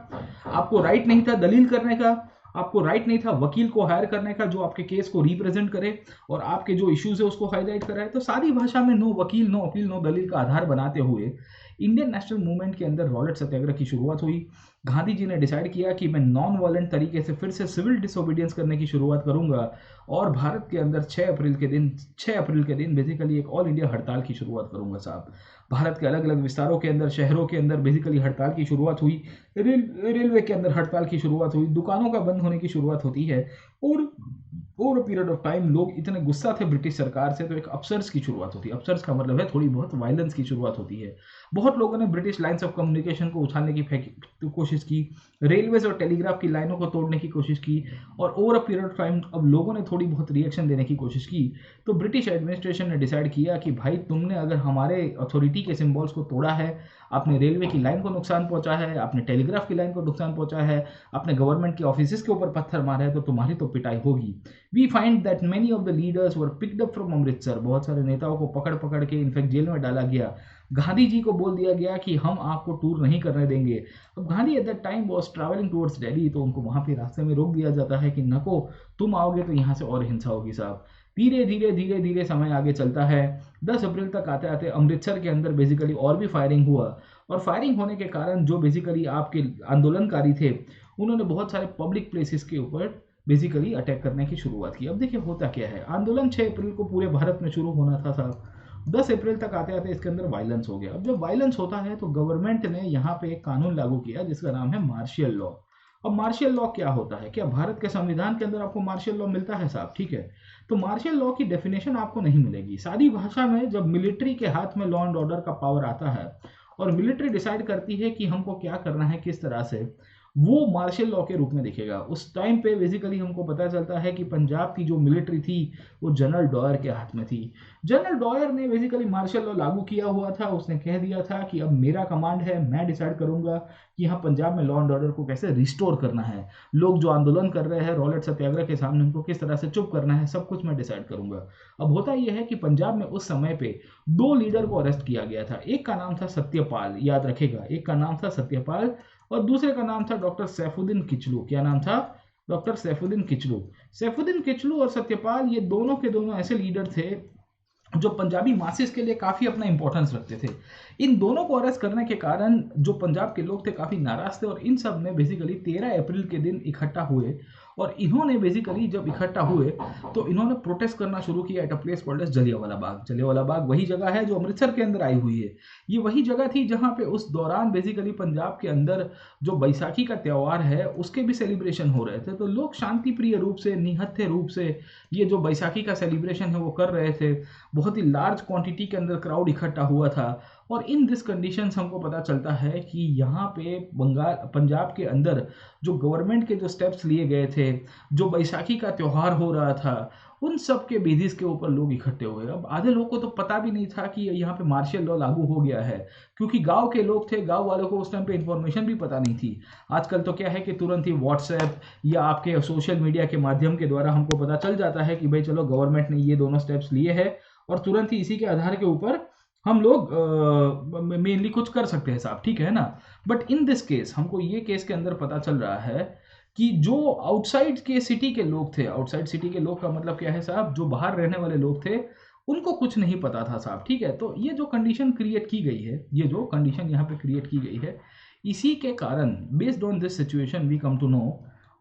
आपको राइट नहीं था दलील करने का, आपको राइट नहीं था वकील को हायर करने का जो आपके केस को रिप्रेजेंट करे और आपके जो इश्यूज है उसको हाईलाइट कराए। तो सारी भाषा में नो वकील, नो अपील, नो दलील का आधार बनाते हुए इंडियन नेशनल मूवमेंट के अंदर रॉलेट सत्याग्रह की शुरुआत हुई। गांधी जी ने डिसाइड किया कि मैं नॉन वायलेंट तरीके से फिर से सिविल डिसोबीडियंस करने की शुरुआत करूंगा और भारत के अंदर 6 अप्रैल के दिन बेसिकली एक ऑल इंडिया हड़ताल की शुरुआत करूंगा साहब। भारत के अलग अलग विस्तारों के अंदर, शहरों के अंदर बेसिकली हड़ताल की शुरुआत हुई। रेलवे के अंदर हड़ताल की शुरुआत हुई, दुकानों का बंद होने की शुरुआत होती है। और ओवर पीरियड ऑफ टाइम लोग इतने गुस्सा थे ब्रिटिश सरकार से, तो एक अपसर्स की शुरुआत होती है। अपसर्स का मतलब है थोड़ी बहुत वायलेंस की शुरुआत होती है। बहुत लोगों ने ब्रिटिश लाइन्स ऑफ कम्युनिकेशन को उछालने की कोशिश की, रेलवेज और टेलीग्राफ की लाइनों को तोड़ने की कोशिश की, और over a period of time अब लोगों ने थोड़ी बहुत रिएक्शन देने की कोशिश की। तो ब्रिटिश एडमिनिस्ट्रेशन ने डिसाइड किया कि भाई तुमने अगर हमारे अथॉरिटी के सिंबल्स को तोड़ा है, आपने रेलवे की लाइन को नुकसान पहुंचा है, आपने टेलीग्राफ की लाइन को नुकसान पहुंचा है, आपने गवर्नमेंट के ऑफिस के ऊपर पत्थर मारा है, तो तुम्हारी तो पिटाई होगी। We find that many of the leaders were picked up from Amritsar. बहुत सारे नेताओं को पकड़ पकड़ के इनफैक्ट जेल में डाला गया। गांधी जी को बोल दिया गया कि हम आपको टूर नहीं करने देंगे। अब Gandhi eight that time was travelling towards Delhi, तो उनको वहां पे रास्ते में रोक दिया जाता है कि नको, तुम आओगे तो यहाँ से और हिंसा होगी साहब। धीरे धीरे समय आगे चलता है। 10 अप्रैल तक आते आते अमृतसर के अंदर बेसिकली और भी फायरिंग हुआ, और फायरिंग होने के कारण जो बेसिकली आपके आंदोलनकारी थे उन्होंने बहुत सारे पब्लिक प्लेसेस के ऊपर बेसिकली अटैक करने की शुरुआत की। अब देखिए होता क्या है, आंदोलन 6 अप्रैल को पूरे भारत में शुरू होना था साहब। 10 अप्रैल तक आते आते इसके अंदर वायलेंस हो गया। अब जब वायलेंस होता है तो गवर्नमेंट ने यहाँ पे एक कानून लागू किया जिसका नाम है मार्शियल लॉ। अब मार्शियल लॉ क्या होता है, क्या भारत के संविधान के अंदर आपको मार्शियल लॉ मिलता है साहब, ठीक है। तो मार्शियल लॉ की डेफिनेशन आपको नहीं मिलेगी। सादी भाषा में जब मिलिट्री के हाथ में लॉ एंड ऑर्डर का पावर आता है और मिलिट्री डिसाइड करती है कि हमको क्या करना है, किस तरह से, वो मार्शल लॉ के रूप में दिखेगा। उस टाइम पे बेसिकली हमको पता चलता है कि पंजाब की जो मिलिट्री थी वो जनरल डॉयर के हाथ में थी। जनरल डॉयर ने बेसिकली मार्शल लॉ लागू किया हुआ था। उसने कह दिया था कि अब मेरा कमांड है, मैं डिसाइड करूंगा कि यहाँ पंजाब में लॉ एंड ऑर्डर को कैसे रिस्टोर करना है, लोग जो आंदोलन कर रहे हैं रॉलेट सत्याग्रह के सामने उनको किस तरह से चुप करना है, सब कुछ मैं डिसाइड करूंगा। अब होता यह है कि पंजाब में उस समय पे 2 लीडर को अरेस्ट किया गया था। एक का नाम था सत्यपाल, याद रखेगा, एक का नाम था सत्यपाल और दूसरे का नाम था डॉक्टर सैफुद्दीन किचलू। क्या नाम था? डॉक्टर सैफुद्दीन किचलू। सैफुद्दीन किचलू और सत्यपाल ये दोनों के दोनों ऐसे लीडर थे जो पंजाबी मासिस के लिए काफ़ी अपना इंपॉर्टेंस रखते थे। इन दोनों को अरेस्ट करने के कारण जो पंजाब के लोग थे काफ़ी नाराज थे और इन सब ने बेसिकली 13 अप्रैल के दिन इकट्ठा हुए और इन्होंने बेसिकली जब इकट्ठा हुए तो इन्होंने प्रोटेस्ट करना शुरू किया at a place called as Jallianwala Bagh. Jallianwala Bagh वही जगह है जो अमृतसर के अंदर आई हुई है। ये वही जगह थी जहाँ पे उस दौरान बेसिकली पंजाब के अंदर जो बैसाखी का त्यौहार है उसके भी सेलिब्रेशन हो रहे थे। तो लोग शांति प्रिय रूप से, निहत्थे रूप से ये जो बैसाखी का सेलिब्रेशन है वो कर रहे थे। बहुत ही लार्ज क्वांटिटी के अंदर क्राउड इकट्ठा हुआ था और इन दिस कंडीशंस हमको पता चलता है कि यहाँ पे पंजाब के अंदर जो गवर्नमेंट के जो स्टेप्स लिए गए थे, जो बैसाखी का त्यौहार हो रहा था, उन सब के बेसिस के ऊपर लोग इकट्ठे हुए। अब आधे लोगों को तो पता भी नहीं था कि यहाँ पे मार्शल लॉ लागू हो गया है, क्योंकि गांव के लोग थे, गांव वालों को उस टाइम पे इंफॉर्मेशन भी पता नहीं थी। आजकल तो क्या है कि तुरंत ही व्हाट्सएप या आपके सोशल मीडिया के माध्यम के द्वारा हमको पता चल जाता है कि भाई चलो गवर्नमेंट ने ये दोनों स्टेप्स लिए हैं और तुरंत ही इसी के आधार के ऊपर हम लोग मेनली कुछ कर सकते हैं साहब, ठीक है ना। बट इन दिस केस हमको ये केस के अंदर पता चल रहा है कि जो आउटसाइड के सिटी के लोग थे, आउटसाइड सिटी के लोग का मतलब क्या है साहब, जो बाहर रहने वाले लोग थे उनको कुछ नहीं पता था साहब, ठीक है। तो ये जो कंडीशन क्रिएट की गई है, ये जो कंडीशन यहाँ पे क्रिएट की गई है, इसी के कारण based on this situation we come to know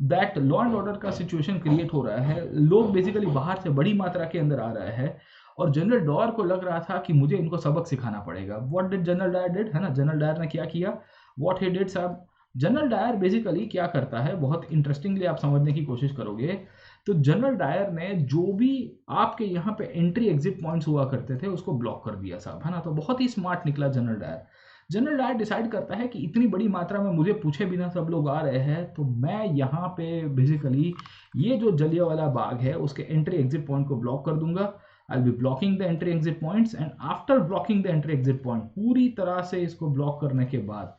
that law and order का सिचुएशन क्रिएट हो रहा है। लोग बेसिकली बाहर से बड़ी मात्रा के अंदर आ रहे हैं और जनरल डायर को लग रहा था कि मुझे इनको सबक सिखाना पड़ेगा। What did general Dyer did, है ना, जनरल डायर ने क्या किया, व्हाट ही डिड साहब। जनरल डायर बेसिकली क्या करता है, बहुत इंटरेस्टिंगली आप समझने की कोशिश करोगे तो जनरल डायर ने जो भी आपके यहाँ पे एंट्री एग्जिट पॉइंट्स हुआ करते थे उसको ब्लॉक कर दिया साहब, है ना। तो बहुत ही स्मार्ट निकला general Dyer. General Dyer decide करता है कि इतनी बड़ी मात्रा में मुझे पूछे बिना सब लोग आ रहे हैं, तो मैं यहाँ पे बेसिकली ये जो जलियांवाला बाग है उसके एंट्री एग्जिट पॉइंट को ब्लॉक कर दूंगा। I'll be blocking the entry exit points and after blocking the entry exit point, पूरी तरह से इसको ब्लॉक करने के बाद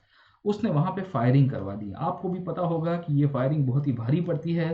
उसने वहां पे फायरिंग करवा दी। आपको भी पता होगा कि ये फायरिंग बहुत ही भारी पड़ती है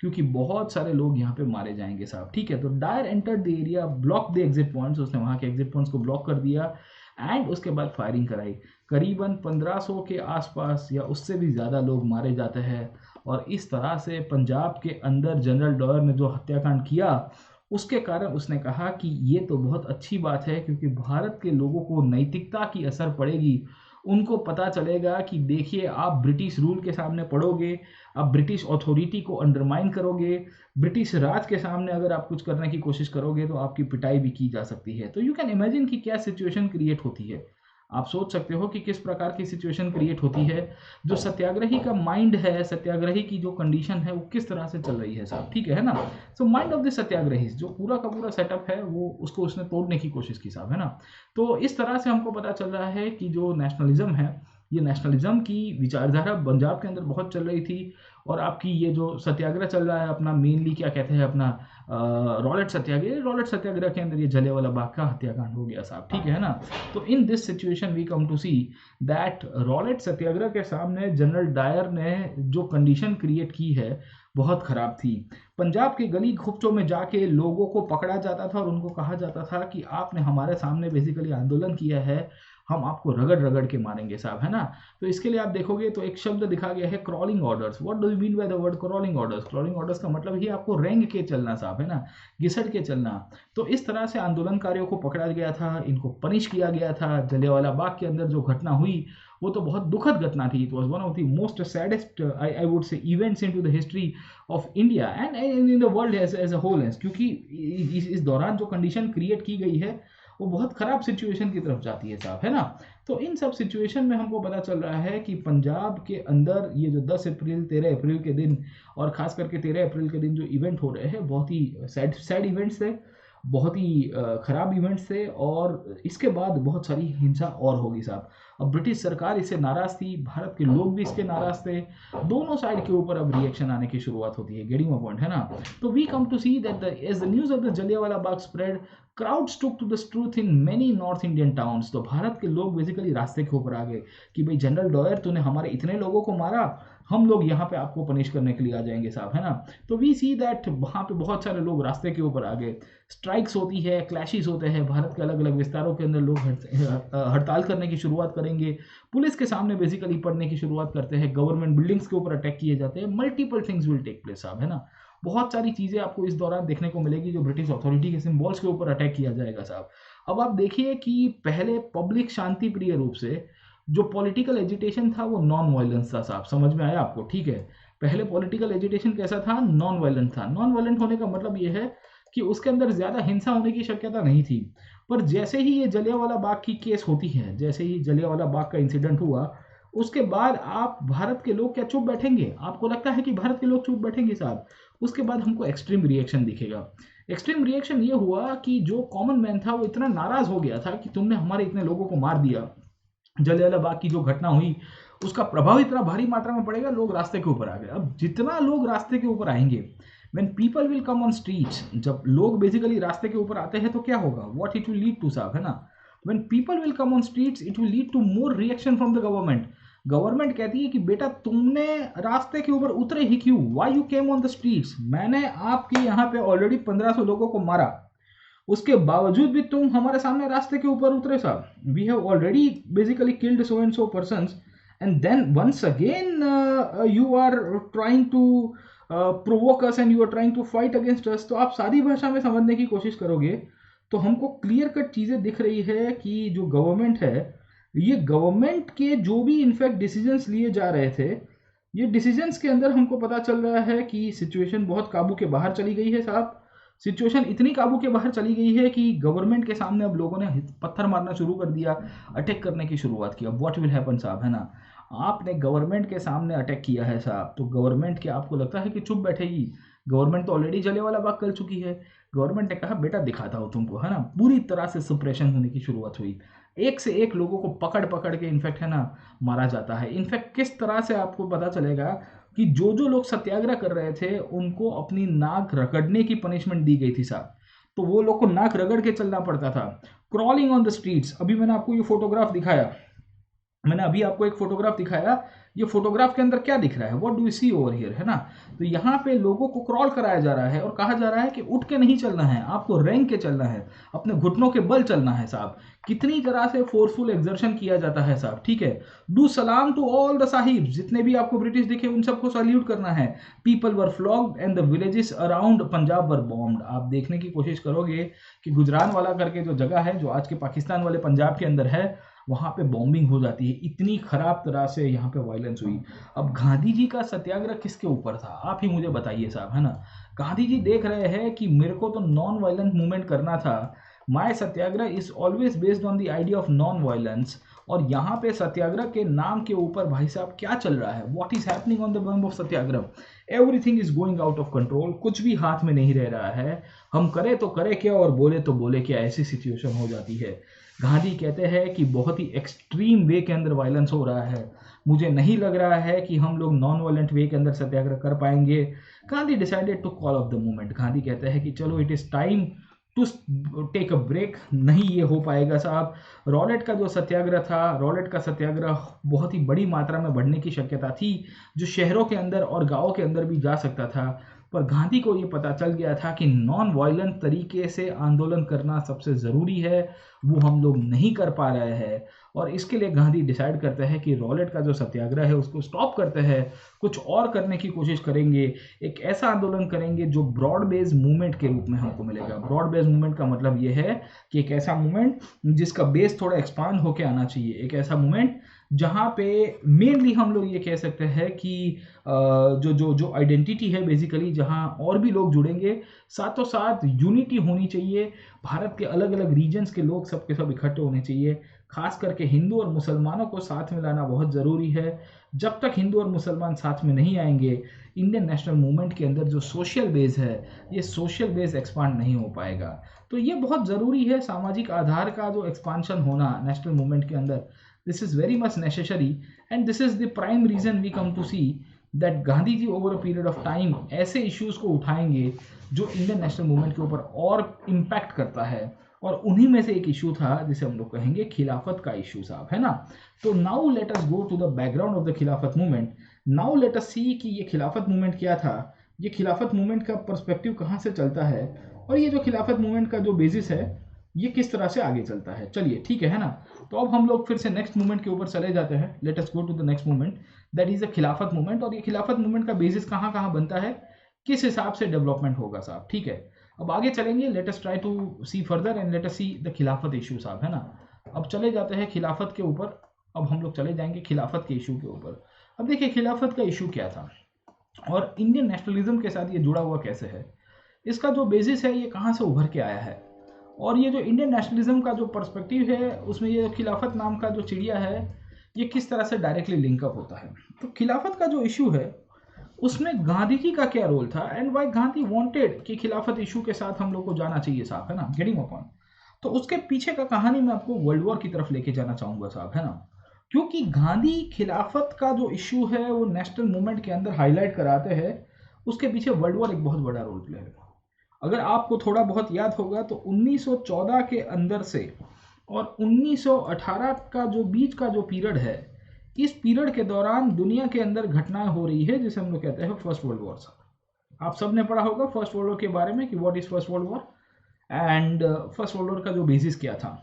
क्योंकि बहुत सारे लोग यहाँ पे मारे जाएंगे साहब, ठीक है। तो Dyer entered the area, block the exit points, उसने वहां के एग्जिट पॉइंट्स को ब्लॉक कर दिया एंड उसके बाद फायरिंग कराई। करीबन 1500 के आसपास या उससे भी ज़्यादा लोग मारे जाते हैं और इस तरह से पंजाब के अंदर जनरल डायर ने जो हत्याकांड किया उसके कारण उसने कहा कि ये तो बहुत अच्छी बात है क्योंकि भारत के लोगों को नैतिकता की असर पड़ेगी। उनको पता चलेगा कि देखिए आप ब्रिटिश रूल के सामने पड़ोगे, आप ब्रिटिश अथॉरिटी को अंडरमाइन करोगे, ब्रिटिश राज के सामने अगर आप कुछ करने की कोशिश करोगे तो आपकी पिटाई भी की जा सकती है। तो यू कैन इमेजिन कि क्या सिचुएशन क्रिएट होती है। आप सोच सकते हो कि किस प्रकार की सिचुएशन क्रिएट होती है। जो सत्याग्रही का माइंड है, सत्याग्रही की जो कंडीशन है वो किस तरह से चल रही है साहब, ठीक है ना। सो माइंड ऑफ द सत्याग्रही, जो पूरा का पूरा सेटअप है वो उसको उसने तोड़ने की कोशिश की साहब, है ना। तो इस तरह से हमको पता चल रहा है कि जो नेशनलिज्म है, ये नेशनलिज्म की विचारधारा पंजाब के अंदर बहुत चल रही थी और आपकी ये जो सत्याग्रह चल रहा है अपना, मेनली क्या कहते हैं अपना रॉलेट सत्याग्रह, रॉलेट सत्याग्रह के अंदर ये जलियांवाला बाग का हत्याकांड हो गया साहब, ठीक है ना। तो in this situation we come to see that Rowlatt Satyagraha के सामने जनरल डायर ने जो कंडीशन क्रिएट की है बहुत खराब थी। पंजाब के गली खुपचों में जाके लोगों को पकड़ा जाता था और उनको कहा जाता था कि आपने हमारे सामने बेसिकली आंदोलन किया है, हम आपको रगड़ रगड़ के मारेंगे साहब, है ना। तो इसके लिए आप देखोगे तो एक शब्द दिखा गया है crawling orders. What do you mean by the word crawling orders? Crawling orders का मतलब ही आपको रेंग के चलना साहब, है ना, घिसट के चलना। तो इस तरह से आंदोलनकारियों को पकड़ा गया था, इनको पनिश किया गया था। जलियांवाला बाग के अंदर जो घटना हुई वो तो बहुत दुखद घटना थी। It was one of the most saddest I would say events in to the history of India and in the world as a whole, क्योंकि इस दौरान जो कंडीशन क्रिएट की गई है वो बहुत खराब सिचुएशन की तरफ जाती है साहब, है ना। तो इन सब सिचुएशन में हमको पता चल रहा है कि पंजाब के अंदर ये जो 10 अप्रैल 13 अप्रैल के दिन और खास करके 13 अप्रैल के दिन जो इवेंट हो रहे हैं बहुत ही सैड इवेंट्स थे, बहुत ही खराब इवेंट्स थे और इसके बाद बहुत सारी हिंसा और होगी साहब। अब ब्रिटिश सरकार इससे नाराज थी, भारत के लोग भी इसके नाराज थे, दोनों साइड के ऊपर अब रिएक्शन आने की शुरुआत होती है। गेटिंग माय पॉइंट, है ना। तो we come to see that as the news of the Jallianwala Bagh spread, crowds took to the truth in many North Indian towns। तो भारत के लोग बेसिकली रास्ते के ऊपर आ गए कि भाई जनरल डायर तूने हमारे इतने लोगों को मारा, हम लोग यहाँ पे आपको पनिश करने के लिए आ जाएंगे साहब, है ना। तो वी सी दैट वहाँ पे बहुत सारे लोग रास्ते के ऊपर आ गए, स्ट्राइक्स होती है, क्लैशेस होते हैं, भारत के अलग अलग विस्तारों के अंदर लोग हड़ताल करने की शुरुआत करेंगे, पुलिस के सामने बेसिकली पढ़ने की शुरुआत करते हैं, गवर्नमेंट बिल्डिंग्स के ऊपर अटैक किए जाते हैं, multiple things will take place साहब, है ना। बहुत सारी चीज़ें आपको इस दौरान देखने को मिलेगी जो ब्रिटिश अथॉरिटी के सिंबल्स के ऊपर अटैक किया जाएगा साहब। अब आप देखिए कि पहले पब्लिक शांति प्रिय रूप से जो पॉलिटिकल एजिटेशन था वो नॉन वायलेंस था साहब, समझ में आया आपको, ठीक है। पहले पॉलिटिकल एजिटेशन कैसा था, नॉन वायलेंट था। नॉन वायलेंट होने का मतलब ये है कि उसके अंदर ज़्यादा हिंसा होने की शक्यता नहीं थी। पर जैसे ही ये जलियांवाला बाग की केस होती है, जैसे ही जलियांवाला बाग का इंसिडेंट हुआ, उसके बाद आप भारत के लोग क्या चुप बैठेंगे? आपको लगता है कि भारत के लोग चुप बैठेंगे साहब? उसके बाद हमको एक्सट्रीम रिएक्शन दिखेगा। एक्सट्रीम रिएक्शन ये हुआ कि जो कॉमन मैन था वो इतना नाराज हो गया था कि तुमने हमारे इतने लोगों को मार दिया, जलियांवाला बाग की जो घटना हुई उसका प्रभाव इतना भारी मात्रा में पड़ेगा, लोग रास्ते के ऊपर आ गए। अब जितना लोग रास्ते के ऊपर आएंगे, when people will come on streets, जब लोग बेसिकली रास्ते के ऊपर आते हैं तो क्या होगा, what it will lead to साहब, है ना। When people will come on streets it will lead to more reaction from the government. Government कहती है कि बेटा तुमने रास्ते के ऊपर उतरे ही क्यों, why you came on the streets, मैंने आपके यहाँ पे ऑलरेडी 1500 लोगों को मारा, उसके बावजूद भी तुम हमारे सामने रास्ते के ऊपर उतरे साहब। We have already basically killed so and so persons and then once again you are trying to provoke us and you are trying to fight against us. तो आप सादी भाषा में समझने की कोशिश करोगे तो हमको क्लियर कट चीज़ें दिख रही है कि जो गवर्नमेंट है, ये गवर्नमेंट के जो भी इनफैक्ट डिसीजंस लिए जा रहे थे, ये डिसीजंस के अंदर हमको पता चल रहा है कि सिचुएशन बहुत काबू के बाहर चली गई है साहब। सिचुएशन इतनी काबू के बाहर चली गई है कि गवर्नमेंट के सामने अब लोगों ने पत्थर मारना शुरू कर दिया, अटैक करने की शुरुआत की। अब व्हाट विल हैपन साहब, है ना। आपने गवर्नमेंट के सामने अटैक किया है साहब, तो गवर्नमेंट क्या आपको लगता है कि चुप बैठेगी? गवर्नमेंट तो ऑलरेडी जलियांवाला बाग कर चुकी है। गवर्नमेंट ने कहा बेटा दिखाता हूँ तुमको, है ना। पूरी तरह से सप्रेशन होने की शुरुआत हुई, एक से एक लोगों को पकड़ पकड़ के इनफैक्ट, है ना, मारा जाता है। इनफैक्ट किस तरह से आपको पता चलेगा कि जो जो लोग सत्याग्रह कर रहे थे उनको अपनी नाक रगड़ने की पनिशमेंट दी गई थी साहब। तो वो लोग को नाक रगड़ के चलना पड़ता था, क्रॉलिंग ऑन द स्ट्रीट्स। अभी मैंने आपको ये फोटोग्राफ दिखाया, मैंने अभी आपको एक फोटोग्राफ दिखाया, ये फोटोग्राफ के अंदर क्या दिख रहा है, what do you see over here, है ना। तो यहाँ पे लोगों को क्रॉल कराया जा रहा है और कहा जा रहा है कि उठ के नहीं चलना है, आपको रेंग के चलना है, अपने घुटनों के बल चलना है साहब। कितनी तरह से फोर्सफुल एक्सर्शन किया जाता है साहब, ठीक है। डू सलाम टू ऑल द साहिब, जितने भी आपको ब्रिटिश दिखे उन सबको सल्यूट करना है। People were flogged and the villages around Punjab were bombed. आप देखने की कोशिश करोगे कि गुजरानवाला करके जो जगह है, जो आज के पाकिस्तान वाले पंजाब के अंदर है, वहाँ पे बॉम्बिंग हो जाती है। इतनी खराब तरह से यहाँ पे वायलेंस हुई। अब गांधी जी का सत्याग्रह किसके ऊपर था, आप ही मुझे बताइए साहब, है ना। गांधी जी देख रहे हैं कि मेरे को तो नॉन वायलेंट मूवमेंट करना था, my Satyagraha is always based on the idea of non violence. और यहाँ पे सत्याग्रह के नाम के ऊपर भाई साहब क्या चल रहा है, what is happening on the berm of Satyagraha, everything is going out of control, कुछ भी हाथ में नहीं रह रहा है। हम करे तो करे क्या और बोले तो बोले क्या, ऐसी सिचुएशन हो जाती है। गांधी कहते हैं कि बहुत ही एक्सट्रीम वे के अंदर वायलेंस हो रहा है, मुझे नहीं लग रहा है कि हम लोग नॉन वायलेंट वे के अंदर सत्याग्रह कर पाएंगे। Gandhi decided to call off the movement. Gandhi कहते हैं कि चलो it is time to take a break. नहीं ये हो पाएगा साहब। रॉलेट का जो सत्याग्रह था, रॉलेट का सत्याग्रह बहुत ही बड़ी मात्रा में बढ़ने की शक्यता थी, जो शहरों के अंदर और गाँवों के अंदर भी जा सकता था। पर गांधी को ये पता चल गया था कि नॉन वायलेंट तरीके से आंदोलन करना सबसे ज़रूरी है, वो हम लोग नहीं कर पा रहे हैं। और इसके लिए गांधी डिसाइड करते हैं कि रॉलेट का जो सत्याग्रह है उसको स्टॉप करते हैं, कुछ और करने की कोशिश करेंगे, एक ऐसा आंदोलन करेंगे जो ब्रॉड बेस्ड मूवमेंट के रूप में हमको मिलेगा। ब्रॉड बेस्ड मूवमेंट का मतलब ये है कि एक ऐसा मूवमेंट जिसका बेस थोड़ा एक्सपांड होकर आना चाहिए, एक ऐसा मूवमेंट जहाँ पे मेनली हम लोग ये कह सकते हैं कि जो जो जो आइडेंटिटी है बेसिकली, जहाँ और भी लोग जुड़ेंगे, साथों साथ यूनिटी होनी चाहिए। भारत के अलग अलग रीजन्स के लोग सब के सब इकट्ठे होने चाहिए। खास करके हिंदू और मुसलमानों को साथ में लाना बहुत ज़रूरी है। जब तक हिंदू और मुसलमान साथ में नहीं आएंगे, इंडियन नेशनल मूवमेंट के अंदर जो सोशल बेस है, ये सोशल बेस एक्सपांड नहीं हो पाएगा। तो ये बहुत ज़रूरी है, सामाजिक आधार का जो एक्सपांशन होना नेशनल मूवमेंट के अंदर, this is very much necessary and this is the prime reason we come to see that Gandhi ji over a period of time issues इश्यूज को उठाएंगे जो इंडियन नेशनल मूवमेंट के ऊपर और इम्पैक्ट करता है। और उन्हीं में से एक इशू था जिसे हम लोग कहेंगे खिलाफत का इशू साहब, है ना। तो now let us go to the background of the Khilafat movement. Now let us see कि ये खिलाफत मूवमेंट क्या था, ये खिलाफत मूवमेंट का पर्सपेक्टिव कहाँ से चलता है, और ये जो खिलाफत मूवमेंट का जो बेसिस है ये किस तरह से आगे चलता है। चलिए ठीक है ना। तो अब हम लोग फिर से नेक्स्ट मूवमेंट के ऊपर चले जाते हैं। Let us go to the next movement, that is the Khilafat movement. और ये खिलाफत मूवमेंट का बेसिस कहाँ कहाँ बनता है, किस हिसाब से डेवलपमेंट होगा साहब, ठीक है। अब आगे चलेंगे, let us try to see further and let us see the Khilafat issue साहब, है ना। अब चले जाते हैं खिलाफत के ऊपर। अब हम लोग चले जाएंगे खिलाफत के इशू के ऊपर। अब देखिए खिलाफत का इशू क्या था और इंडियन नेशनलिज्म के साथ ये जुड़ा हुआ कैसे है, इसका जो बेसिस है ये कहाँ से उभर के आया है, और ये जो इंडियन नेशनलिज्म का जो पर्सपेक्टिव है उसमें ये खिलाफत नाम का जो चिड़िया है ये किस तरह से डायरेक्टली लिंकअप होता है। तो खिलाफत का जो इशू है उसमें गांधी जी का क्या रोल था एंड वाई गांधी वांटेड कि खिलाफत इशू के साथ हम लोग को जाना चाहिए साहब, है ना, गेटिंग अपॉन। तो उसके पीछे का कहानी मैं आपको वर्ल्ड वॉर की तरफ लेके जाना चाहूंगा साहब, है ना। क्योंकि गांधी खिलाफत का जो इशू है वो नेशनल मूवमेंट के अंदर हाईलाइट कराते हैं, उसके पीछे वर्ल्ड वॉर एक बहुत बड़ा रोल प्ले है। अगर आपको थोड़ा बहुत याद होगा तो 1914 के अंदर से और 1918 का जो बीच का जो पीरियड है, इस पीरियड के दौरान दुनिया के अंदर घटनाएं हो रही है जिसे हम लोग कहते हैं फर्स्ट वर्ल्ड वॉर। आप सब ने पढ़ा होगा फर्स्ट वर्ल्ड वॉर के बारे में कि what is first world war and first world war का जो बेसिस क्या था।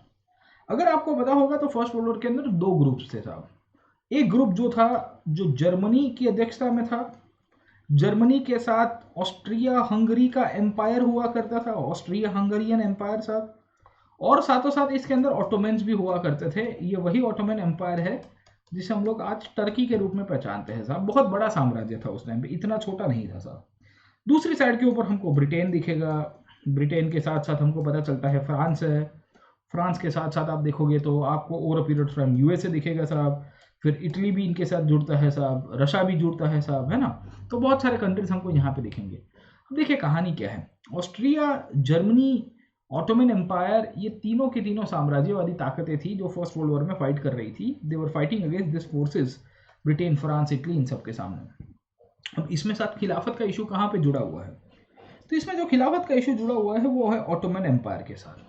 अगर आपको पता होगा तो फर्स्ट वर्ल्ड वॉर के अंदर दो ग्रुप्स थे साहब। एक ग्रुप जो था जो जर्मनी की अध्यक्षता में था, जर्मनी के साथ ऑस्ट्रिया हंगरी का एम्पायर हुआ करता था, ऑस्ट्रिया हंगरियन एम्पायर साहब, और साथों साथ इसके अंदर ऑटोमेन्स भी हुआ करते थे। ये वही ऑटोमन एम्पायर है जिसे हम लोग आज टर्की के रूप में पहचानते हैं साहब। बहुत बड़ा साम्राज्य था उस टाइम पे, इतना छोटा नहीं था साहब। दूसरी साइड के ऊपर हमको ब्रिटेन दिखेगा, ब्रिटेन के साथ साथ हमको पता चलता है फ्रांस है, फ्रांस के साथ साथ आप देखोगे तो आपको over a period from USA दिखेगा साहब, फिर इटली भी इनके साथ जुड़ता है साहब, रशिया भी जुड़ता है साहब, है ना। तो बहुत सारे कंट्रीज हमको यहाँ पे दिखेंगे। अब देखिए कहानी क्या है, ऑस्ट्रिया, जर्मनी, ऑटोमन एम्पायर, ये तीनों की तीनों साम्राज्यवादी ताकतें थी जो फर्स्ट वर्ल्ड वॉर में फाइट कर रही थी। They were fighting against this forces, Britain, France, Italy, इन सबके सामने। अब इसमें साथ खिलाफत का इशू कहाँ पे जुड़ा हुआ है, तो इसमें जो खिलाफत का इशू जुड़ा हुआ है वो है ऑटोमन एम्पायर के साथ।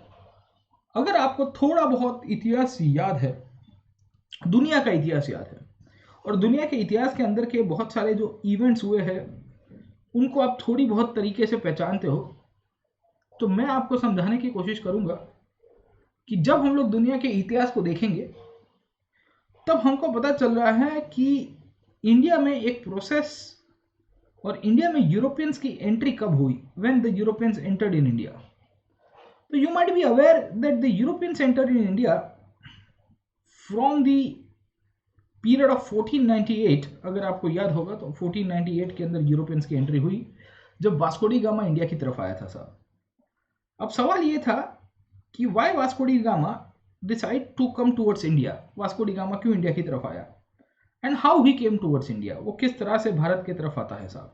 अगर आपको थोड़ा बहुत इतिहास याद है, दुनिया का इतिहास याद है, और दुनिया के इतिहास के अंदर के बहुत सारे जो इवेंट्स हुए हैं उनको आप थोड़ी बहुत तरीके से पहचानते हो, तो मैं आपको समझाने की कोशिश करूंगा कि जब हम लोग दुनिया के इतिहास को देखेंगे तब हमको पता चल रहा है कि इंडिया में एक प्रोसेस, और इंडिया में यूरोपियंस की एंट्री कब हुई, when the Europeans entered in India. तो you might be aware that the Europeans entered in India from the period of 1498। अगर आपको याद होगा तो 1498 के अंदर यूरोपियंस की एंट्री हुई जब वास्को डी गामा इंडिया की तरफ आया था साहब। अब सवाल ये था कि why Vasco da Gama decide to come towards India, Vasco da Gama क्यों इंडिया की तरफ आया, and how he came towards India, वो किस तरह से भारत की तरफ आता है साहब।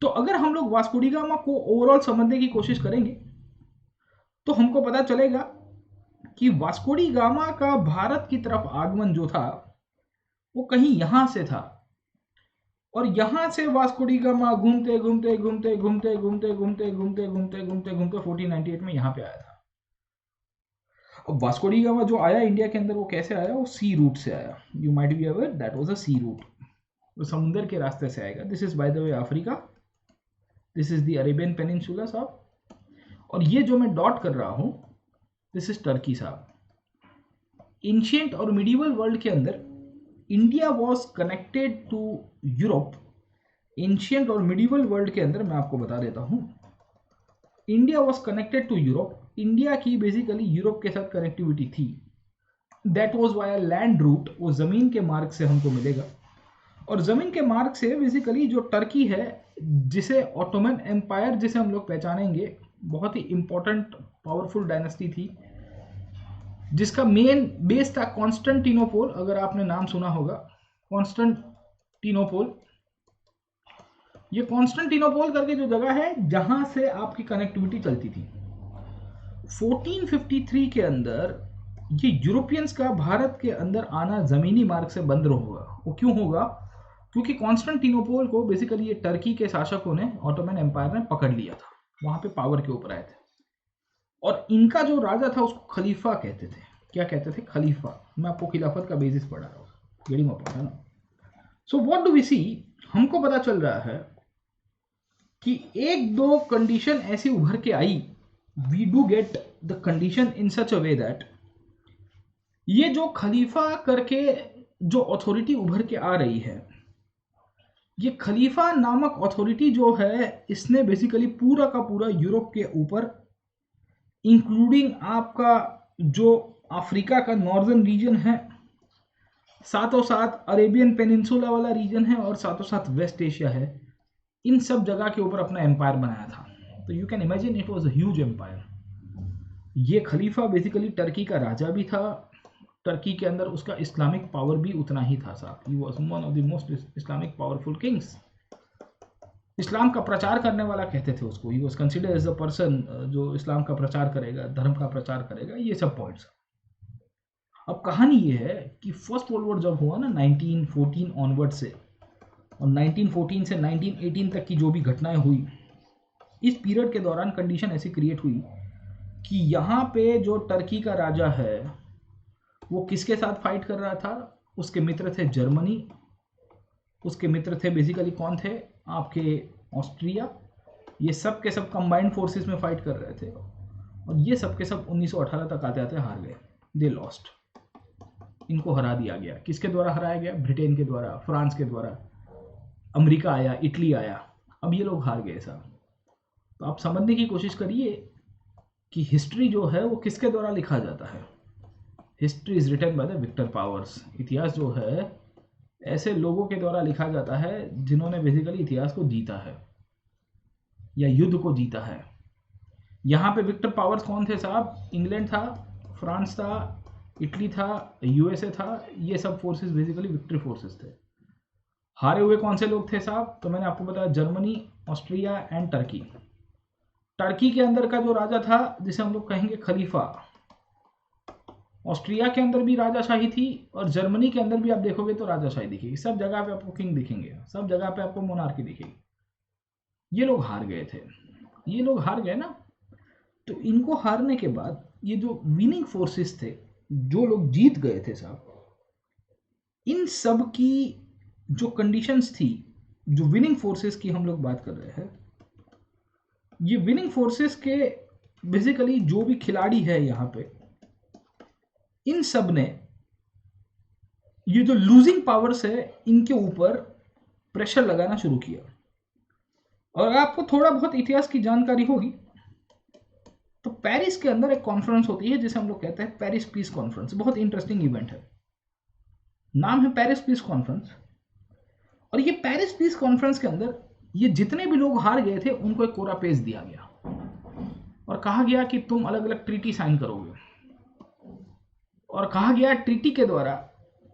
तो अगर हम लोग वास्को डी गामा को ओवरऑल समझने की कोशिश करेंगे तो हमको पता चलेगा कि वास्को डी गामा का भारत की तरफ आगमन जो था वो कहीं यहां से था, और यहां से वास्को डी गामा घूमते घूमते घूमते घूमते घूमते घूमते घूमते घूमते घूमते घूमते 1498 में यहां पे आया था। अब वास्को डी गामा जो आया इंडिया के अंदर वो कैसे आया, वो सी रूट से आया। You might be aware that was a sea route, वो समुद्र के रास्ते से आएगा। This is by the way Africa, this is the Arabian peninsula साहब, और ये जो मैं डॉट कर रहा हूं दिस इज टर्की साहब। एंशिएंट और मिडिवल वर्ल्ड के अंदर India was connected to Europe. Ancient और मिडिवल वर्ल्ड के अंदर मैं आपको बता देता हूं, India was connected to Europe. India की बेसिकली यूरोप के साथ कनेक्टिविटी थी। That was via land route, वो जमीन के मार्ग से हमको मिलेगा, और जमीन के मार्ग से बेसिकली जो टर्की है, जिसे ऑटोमन एम्पायर जिसे हम लोग पहचानेंगे, बहुत ही इंपॉर्टेंट पावरफुल डायनेस्टी थी जिसका मेन बेस था कॉन्स्टेंटिनोपोल। अगर आपने नाम सुना होगा कॉन्स्टेंटिनोपोल, ये कॉन्स्टेंटिनोपोल करके जो जगह है जहां से आपकी कनेक्टिविटी चलती थी। 1453 के अंदर ये यूरोपियंस का भारत के अंदर आना जमीनी मार्ग से बंद होगा। वो क्यों होगा, क्योंकि कॉन्स्टेंटिनोपोल को बेसिकली ये टर्की के शासकों ने, ऑटोमन एम्पायर ने पकड़ लिया था, वहां पे पावर के ऊपर आए थे, और इनका जो राजा था उसको खलीफा कहते थे। क्या कहते थे, खलीफा। मैं आपको खिलाफत का बेसिस पढ़ा रहा हूँ, गेड़ी में है ना। सो व्हाट डू वी सी, हमको पता चल रहा है कि एक दो कंडीशन ऐसी उभर के आई, we do get the condition in such a way that ये जो खलीफा करके जो अथॉरिटी उभर के आ रही है, ये खलीफा नामक अथॉरिटी जो है, इसने बेसिकली पूरा का पूरा यूरोप के ऊपर, इंक्लूडिंग आपका जो अफ्रीका का नॉर्दर्न रीजन है, साथों साथ अरेबियन पेनिनसुला वाला रीजन है, और साथों साथ वेस्ट एशिया है, इन सब जगह के ऊपर अपना एम्पायर बनाया था। तो you can imagine it was a huge empire. ये खलीफा बेसिकली टर्की का राजा भी था, टर्की के अंदर उसका इस्लामिक पावर भी उतना ही था साहब। He was one of the most Islamic powerful kings. इस्लाम का प्रचार करने वाला कहते थे उसको। He was considered as a person जो इस्लाम का प्रचार करेगा, धर्म का प्रचार करेगा, ये सब पॉइंट्स। अब कहानी ये है कि फर्स्ट वर्ल्ड वॉर जब हुआ ना 1914 ऑनवर्ड से, और 1914 से 1918 तक की जो भी घटनाएं हुई, इस पीरियड के दौरान कंडीशन ऐसी क्रिएट हुई कि यहाँ पे जो टर्की का राजा है वो किसके साथ फाइट कर रहा था? उसके मित्र थे जर्मनी, उसके मित्र थे बेसिकली कौन थे? आपके ऑस्ट्रिया। ये सब के सब कंबाइंड फोर्सेस में फाइट कर रहे थे, और ये सब के सब 1918 तक आते आते हार गए। They lost. इनको हरा दिया गया। किसके द्वारा हराया गया? ब्रिटेन के द्वारा, फ्रांस के द्वारा, अमेरिका आया, इटली आया। अब ये लोग हार गए साहब। तो आप समझने की कोशिश करिए कि हिस्ट्री जो है वो किसके द्वारा लिखा जाता है। History is written by the victor powers. इतिहास जो है ऐसे लोगों के द्वारा लिखा जाता है जिन्होंने बेसिकली इतिहास को जीता है या युद्ध को जीता है। यहाँ पे विक्टर पावर्स कौन थे साहब? इंग्लैंड था, फ्रांस था, इटली था, यूएसए था। ये सब फोर्सेस बेसिकली विक्ट्री फोर्सेस थे। हारे हुए कौन से लोग थे साहब? तो मैंने आपको बताया Germany, Austria and Turkey. Turkey के अंदर का जो राजा था, जिसे हम लोग कहेंगे खलीफा, ऑस्ट्रिया के अंदर भी राजाशाही थी, और जर्मनी के अंदर भी आप देखोगे तो राजाशाही दिखेगी। सब जगह पे आपको किंग दिखेंगे, सब जगह पे आपको मोनार्की दिखेगी। ये लोग हार गए थे। ये लोग हार गए ना, तो इनको हारने के बाद ये जो विनिंग फोर्सेस थे, जो लोग जीत गए थे साहब, इन सब की जो कंडीशंस थी, जो विनिंग फोर्सेस की हम लोग बात कर रहे हैं, ये विनिंग फोर्सेस के बेसिकली जो भी खिलाड़ी है यहाँ पे, इन सब ने ये जो लूजिंग पावर्स है इनके ऊपर प्रेशर लगाना शुरू किया। और अगर आपको थोड़ा बहुत इतिहास की जानकारी होगी तो पेरिस के अंदर एक कॉन्फ्रेंस होती है जिसे हम लोग कहते हैं पेरिस पीस कॉन्फ्रेंस। बहुत इंटरेस्टिंग इवेंट है, नाम है पेरिस पीस कॉन्फ्रेंस। और ये पेरिस पीस कॉन्फ्रेंस के अंदर ये जितने भी लोग हार गए थे उनको एक कोरा पेज दिया गया और कहा गया कि तुम अलग अलग ट्रीटी साइन करोगे, और कहा गया ट्रीटी के द्वारा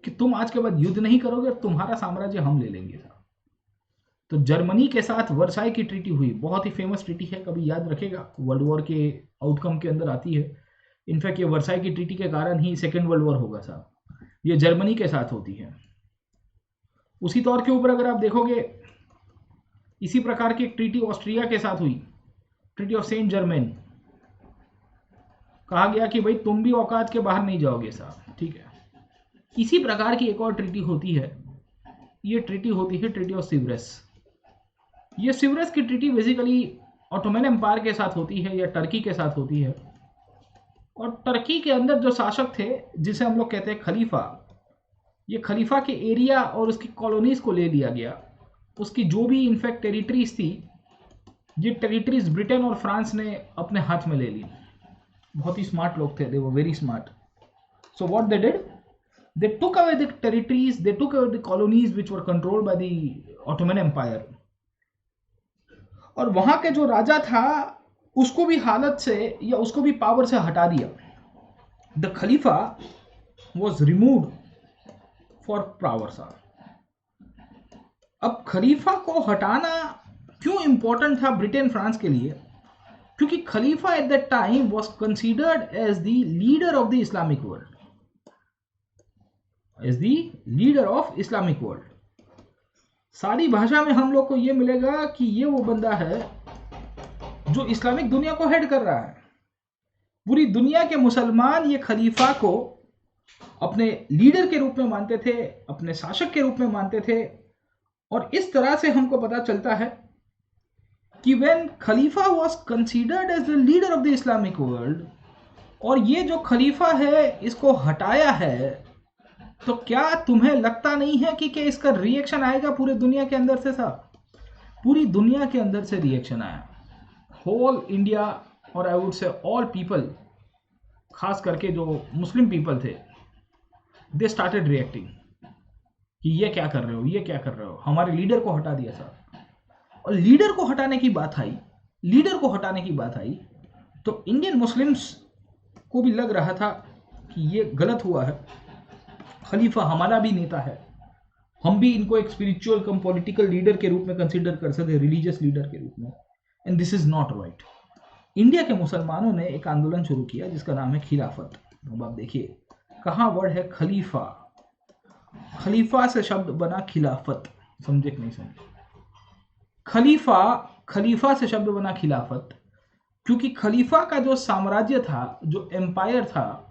कि तुम आज के बाद युद्ध नहीं करोगे, तुम्हारा साम्राज्य हम ले लेंगे। तो जर्मनी के साथ वर्साई की ट्रीटी हुई, बहुत ही फेमस ट्रीटी है, कभी याद रखेगा, वर्ल्ड वॉर के आउटकम के अंदर आती है। इनफैक्ट ये वर्साई की ट्रीटी के कारण ही सेकेंड वर्ल्ड वॉर होगा साहब, ये जर्मनी के साथ होती है। उसी तौर के ऊपर अगर आप देखोगे, इसी प्रकार की एक ट्रीटी ऑस्ट्रिया के साथ हुई, ट्रीटी ऑफ सेंट जर्मेन। कहा गया कि भाई तुम भी औकात के बाहर नहीं जाओगे साहब, ठीक है। इसी प्रकार की एक और ट्रीटी होती है, ये ट्रीटी होती है ट्रीटी ऑफ सिवरेस। ये सिवरेस की ट्रीटी बेसिकली ऑटोमन एम्पायर के साथ होती है या टर्की के साथ होती है, और टर्की के अंदर जो शासक थे जिसे हम लोग कहते हैं खलीफा, ये खलीफा के एरिया और उसकी कॉलोनीज को ले लिया गया। उसकी जो भी इनफैक्ट टेरिटरीज थी, ये टेरिटरीज ब्रिटेन और फ्रांस ने अपने हाथ में ले ली। बहुत ही स्मार्ट लोग थे, they were very smart. So what they did, they took away the territories, they took away the colonies which were controlled by the Ottoman Empire। और वहां के जो राजा था उसको भी हालत से या उसको भी पावर से हटा दिया। The Khalifa was removed for power साहब। अब खलीफा को हटाना क्यों इंपॉर्टेंट था ब्रिटेन फ्रांस के लिए? क्योंकि खलीफा at that time was considered as the leader of the Islamic world, as the leader of Islamic world। सारी भाषा में हम लोग को ये मिलेगा कि ये वो बंदा है जो इस्लामिक दुनिया को हेड कर रहा है। पूरी दुनिया के मुसलमान ये खलीफा को अपने लीडर के रूप में मानते थे, अपने शासक के रूप में मानते थे, और इस तरह से हमको पता चलता है कि व्हेन खलीफा was considered as the leader of the Islamic world, और ये जो खलीफा है इसको हटाया है, तो क्या तुम्हें लगता नहीं है कि क्या इसका रिएक्शन आएगा पूरे दुनिया के अंदर से? साहब, पूरी दुनिया के अंदर से रिएक्शन आया। होल इंडिया, और आई वुड से ऑल पीपल, खास करके जो मुस्लिम पीपल थे, दे स्टार्टेड रिएक्टिंग कि ये क्या कर रहे हो, ये क्या कर रहे हो, हमारे लीडर को हटा दिया साहब। और लीडर को हटाने की बात आई, तो इंडियन मुस्लिम्स को भी लग रहा था कि ये गलत हुआ है। खलीफा हमारा भी नेता है, हम भी इनको एक स्पिरिचुअल कम पॉलिटिकल लीडर के रूप में कंसीडर कर सकते हैं, रिलीजियस लीडर के रूप में, and this is not right. India के मुसलमानों ने एक आंदोलन शुरू किया जिसका नाम है खिलाफत। अब आप देखिए कहाँ वर्ड है खलीफा, खलीफा से शब्द बना खिलाफत, समझे कि नहीं समझे? खलीफा से शब्द बना खिलाफत, क्योंकि खलीफा का जो साम्राज्य था, जो एम्पायर था,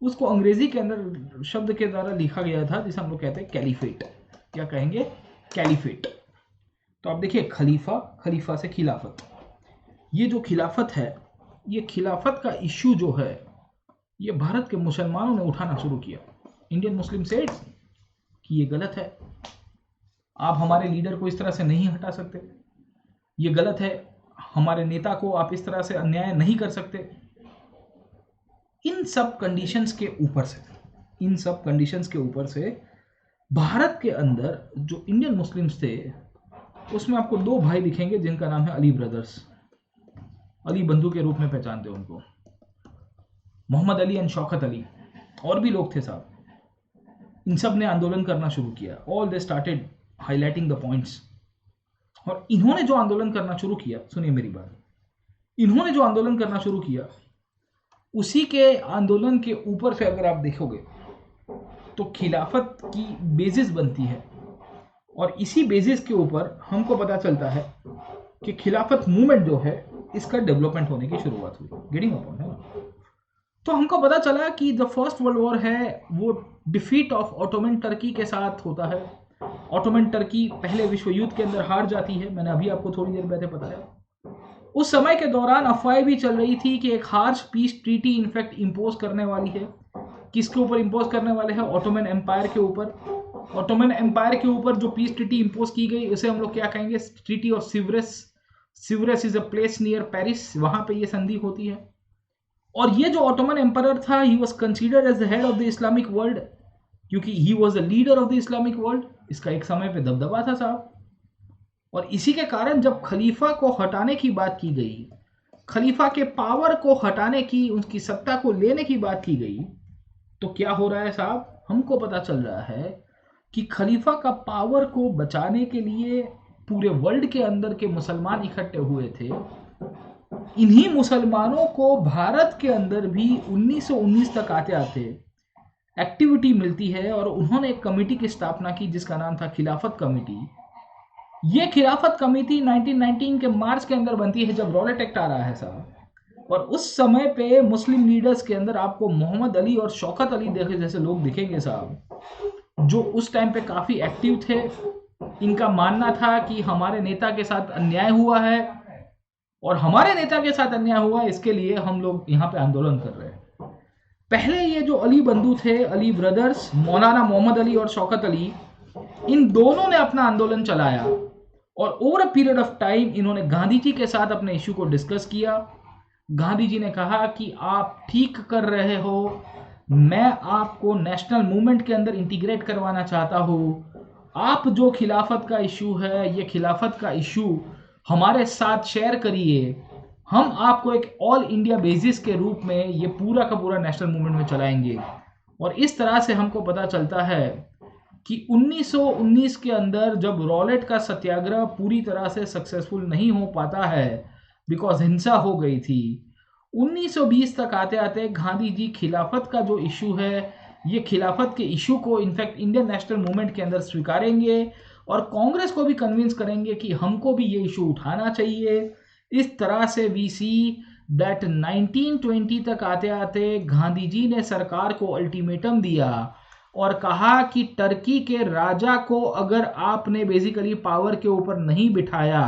उसको अंग्रेजी के अंदर शब्द के द्वारा लिखा गया था जिसे हम लोग कहते हैं कैलिफेट। क्या कहेंगे? कैलिफेट। तो आप देखिए खलीफा से खिलाफत, ये जो खिलाफत है, ये खिलाफत का इश्यू जो है ये भारत के मुसलमानों ने उठाना शुरू किया। इंडियन मुस्लिम सेड कि ये गलत है, आप हमारे लीडर को इस तरह से नहीं हटा सकते, ये गलत है, हमारे नेता को आप इस तरह से अन्याय नहीं कर सकते। इन सब कंडीशंस के ऊपर से भारत के अंदर जो इंडियन मुस्लिम्स थे, उसमें आपको दो भाई दिखेंगे जिनका नाम है अली ब्रदर्स, अली बंधु के रूप में पहचानते हो उनको, मोहम्मद अली एंड शौकत अली, और भी लोग थे साहब। इन सब ने आंदोलन करना शुरू किया। All they started highlighting the points. और इन्होंने जो आंदोलन करना शुरू किया, सुनिए मेरी बात, इन्होंने जो आंदोलन करना शुरू किया, उसी के आंदोलन के ऊपर से अगर आप देखोगे तो खिलाफत की बेसिस बनती है, और इसी बेसिस के ऊपर हमको पता चलता है कि खिलाफत मूवमेंट जो है इसका डेवलपमेंट होने की शुरुआत हुई। गेटिंग अ पॉइंट है ना? तो हमको पता चला कि द फर्स्ट वर्ल्ड वॉर है वो डिफीट ऑफ ऑटोमन टर्की के साथ होता है। ऑटोमन टर्की पहले विश्व युद्ध के अंदर हार जाती है, मैंने अभी आपको थोड़ी देर पहले बताया। उस समय के दौरान अफवाहें भी चल रही थी कि एक harsh peace treaty in fact impose करने वाली है। किसके ऊपर इंपोज करने वाले हैं? ऑटोमन एम्पायर के ऊपर। ऑटोमन एम्पायर के ऊपर जो पीस ट्रीटी इंपोज की गई उसे हम लोग क्या कहेंगे? Treaty of Sevres. Sevres is a place near Paris, वहां पे ये संधि होती है। और ये जो ऑटोमन एम्पायर था, he was considered as the head of the Islamic world, क्योंकि he was the leader of the Islamic world. इसका एक समय पे दबदबा था साहब। और इसी के कारण जब खलीफा को हटाने की बात की गई, खलीफा के पावर को हटाने की, उसकी सत्ता को लेने की बात की गई, तो क्या हो रहा है साहब? हमको पता चल रहा है कि खलीफा का पावर को बचाने के लिए पूरे वर्ल्ड के अंदर के मुसलमान इकट्ठे हुए थे। इन्हीं मुसलमानों को भारत के अंदर भी 1919 तक आते आते एक्टिविटी मिलती है, और उन्होंने एक कमेटी की स्थापना की जिसका नाम था खिलाफत कमेटी। ये खिलाफत कमेटी 1919 के मार्च के अंदर बनती है जब रॉलेट एक्ट आ रहा है साहब। और उस समय पे मुस्लिम लीडर्स के अंदर आपको मोहम्मद अली और शौकत अली जैसे लोग दिखेंगे साहब, जो उस टाइम पे काफ़ी एक्टिव थे। इनका मानना था कि हमारे नेता के साथ अन्याय हुआ है, और हमारे नेता के साथ अन्याय हुआ, इसके लिए हम लोग यहाँ पे आंदोलन कर रहे हैं। पहले ये जो अली बंधु थे, अली ब्रदर्स, मौलाना मोहम्मद अली और शौकत अली, इन दोनों ने अपना आंदोलन चलाया, और over a period of time इन्होंने गांधी जी के साथ अपने इश्यू को डिस्कस किया। गांधी जी ने कहा कि आप ठीक कर रहे हो, मैं आपको नेशनल मूवमेंट के अंदर इंटीग्रेट करवाना चाहता हूँ। आप जो खिलाफत का इशू है, ये खिलाफत का इशू हमारे साथ शेयर करिए, हम आपको एक ऑल इंडिया बेसिस के रूप में ये पूरा का पूरा नेशनल मूवमेंट में चलाएंगे। और इस तरह से हमको पता चलता है कि 1919 के अंदर जब रॉलेट का सत्याग्रह पूरी तरह से सक्सेसफुल नहीं हो पाता है, बिकॉज हिंसा हो गई थी, 1920 तक आते आते गांधी जी खिलाफत का जो इशू है, ये खिलाफत के इशू को इनफैक्ट इंडियन नेशनल मूवमेंट के अंदर स्वीकारेंगे, और कांग्रेस को भी कन्विंस करेंगे कि हमको भी ये इशू उठाना चाहिए। इस तरह से वी सी दैट 1920 तक आते आते गांधी जी ने सरकार को अल्टीमेटम दिया और कहा कि टर्की के राजा को अगर आपने बेसिकली पावर के ऊपर नहीं बिठाया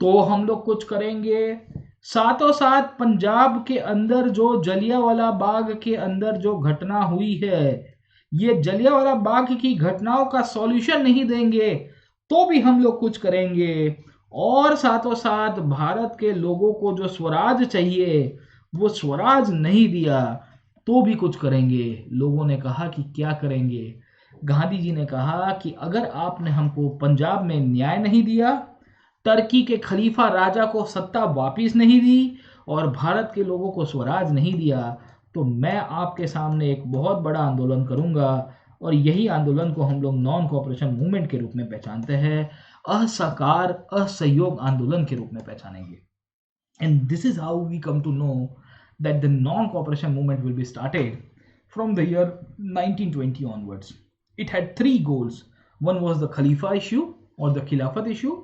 तो हम लोग कुछ करेंगे। साथों साथ पंजाब के अंदर जो जलियांवाला बाग के अंदर जो घटना हुई है, ये जलियांवाला बाग की घटनाओं का सॉल्यूशन नहीं देंगे तो भी हम लोग कुछ करेंगे। और साथों साथ भारत के लोगों को जो स्वराज चाहिए वो स्वराज नहीं दिया तो भी कुछ करेंगे। लोगों ने कहा कि क्या करेंगे? गांधी जी ने कहा कि अगर आपने हमको पंजाब में न्याय नहीं दिया, टर्की के खलीफा राजा को सत्ता वापिस नहीं दी और भारत के लोगों को स्वराज नहीं दिया, तो मैं आपके सामने एक बहुत बड़ा आंदोलन करूंगा। और यही आंदोलन को हम लोग नॉन कोऑपरेशन मूवमेंट के रूप में पहचानते हैं, असहकार असहयोग आंदोलन के रूप में पहचानेंगे। And this is how we come to know that the non-cooperation movement will be started from the year 1920 onwards. It had three goals. One was the Khalifa issue or the Khilafat issue.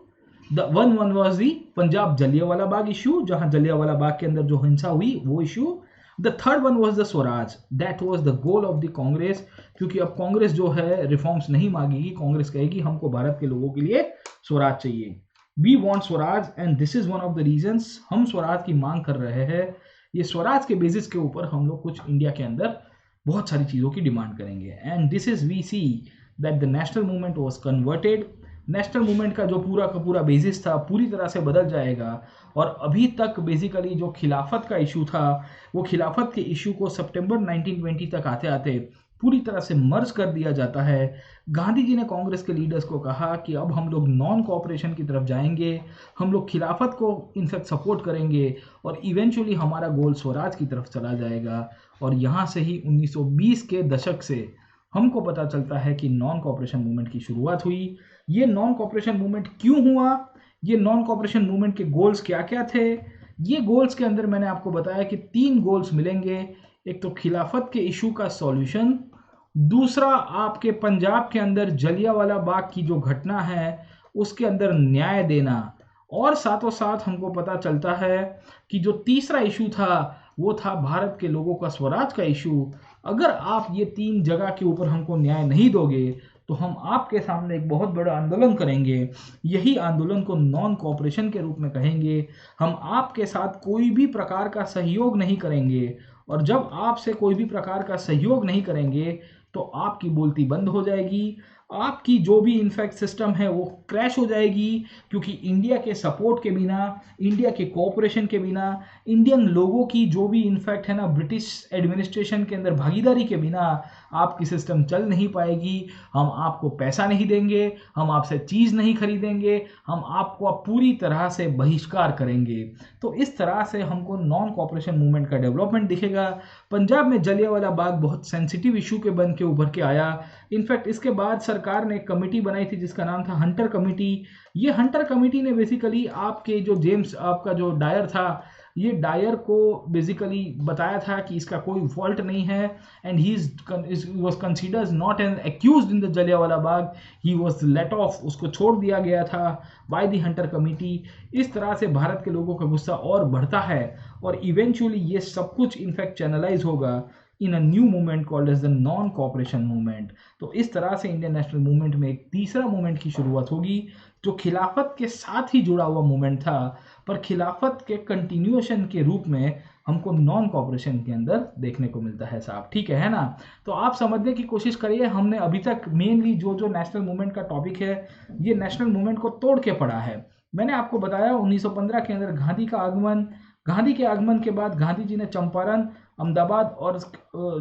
The one was the Punjab Jallianwala Bagh issue, जहाँ जलियांवाला बाग के अंदर जो हिंसा हुई वो issue. The third one was the Swaraj. That was the goal of the Congress, क्योंकि अब कांग्रेस जो है रिफॉर्म्स नहीं मांगेगी, कांग्रेस कहेगी हमको भारत के लोगों के लिए स्वराज चाहिए। We want Swaraj and this is one of the reasons हम स्वराज की मांग कर रहे हैं। ये स्वराज के बेसिस के ऊपर हम लोग कुछ इंडिया के अंदर बहुत सारी चीज़ों की डिमांड करेंगे। And this is we see that the national movement was converted. National movement का जो पूरा का पूरा बेसिस था पूरी तरह से बदल जाएगा। और अभी तक बेसिकली जो खिलाफत का इशू था वो खिलाफत के इशू को सितंबर 1920 तक आते आते पूरी तरह से मर्ज कर दिया जाता है। गांधी जी ने कांग्रेस के लीडर्स को कहा कि अब हम लोग नॉन कोऑपरेशन की तरफ जाएंगे, हम लोग खिलाफत को इनफैक्ट सपोर्ट करेंगे और इवेंचुअली हमारा गोल स्वराज की तरफ चला जाएगा। और यहाँ से ही 1920 के दशक से हमको पता चलता है कि नॉन कोऑपरेशन मूवमेंट की शुरुआत हुई। ये नॉन कोऑपरेशन मूवमेंट क्यों हुआ, ये नॉन कोऑपरेशन मूवमेंट के गोल्स क्या क्या थे? ये गोल्स के अंदर मैंने आपको बताया कि 3 गोल्स मिलेंगे। एक तो खिलाफत के इशू का सॉल्यूशन, दूसरा आपके पंजाब के अंदर जलियांवाला बाग की जो घटना है उसके अंदर न्याय देना, और साथों साथ हमको पता चलता है कि जो तीसरा इशू था वो था भारत के लोगों का स्वराज का इशू। अगर आप ये 3 जगह के ऊपर हमको न्याय नहीं दोगे तो हम आपके सामने एक बहुत बड़ा आंदोलन करेंगे। यही आंदोलन को नॉन कोऑपरेशन के रूप में कहेंगे। हम आपके साथ कोई भी प्रकार का सहयोग नहीं करेंगे, और जब आपसे कोई भी प्रकार का सहयोग नहीं करेंगे तो आपकी बोलती बंद हो जाएगी, आपकी जो भी इनफैक्ट सिस्टम है वो क्रैश हो जाएगी। क्योंकि इंडिया के सपोर्ट के बिना, इंडिया के कोऑपरेशन के बिना, इंडियन लोगों की जो भी इनफैक्ट है ना ब्रिटिश एडमिनिस्ट्रेशन के अंदर भागीदारी के बिना आपकी सिस्टम चल नहीं पाएगी। हम आपको पैसा नहीं देंगे, हम आपसे चीज़ नहीं खरीदेंगे, हम आपको पूरी तरह से बहिष्कार करेंगे। तो इस तरह से हमको नॉन कोऑपरेशन मूवमेंट का डेवलपमेंट दिखेगा। पंजाब में जलियांवाला बाग बहुत सेंसिटिव इशू के बन के उभर के आया। इनफैक्ट इसके बाद सरकार ने एक कमेटी बनाई थी जिसका नाम था हंटर कमेटी। ये हंटर कमेटी ने बेसिकली आपके जो जेम्स आपका जो डायर था, ये डायर को बेसिकली बताया था कि इसका कोई फॉल्ट नहीं है, and he was considered not an accused in the Jallianwala Bagh, he was let off, उसको छोड़ दिया गया था बाय द हंटर कमेटी। इस तरह से भारत के लोगों का गुस्सा और बढ़ता है और इवेंचुअली ये सब कुछ इनफैक्ट चैनलाइज होगा in a new movement called as the non cooperation movement. तो इस तरह से इंडियन नेशनल मूवमेंट में एक तीसरा मूवमेंट की शुरुआत होगी जो खिलाफत के साथ ही जुड़ा हुआ मूवमेंट था, पर खिलाफत के कंटिन्यूएशन के रूप में हमको नॉन कोऑपरेशन के अंदर देखने को मिलता है साहब। ठीक है ना? तो आप समझने की कोशिश करिए, हमने अभी तक मेनली जो जो नेशनल मूवमेंट का टॉपिक है ये नेशनल मूवमेंट को तोड़ के पढ़ा है। मैंने आपको बताया 1915 के अंदर गांधी का आगमन, गांधी के आगमन के बाद गांधी जी ने चंपारण, अहमदाबाद और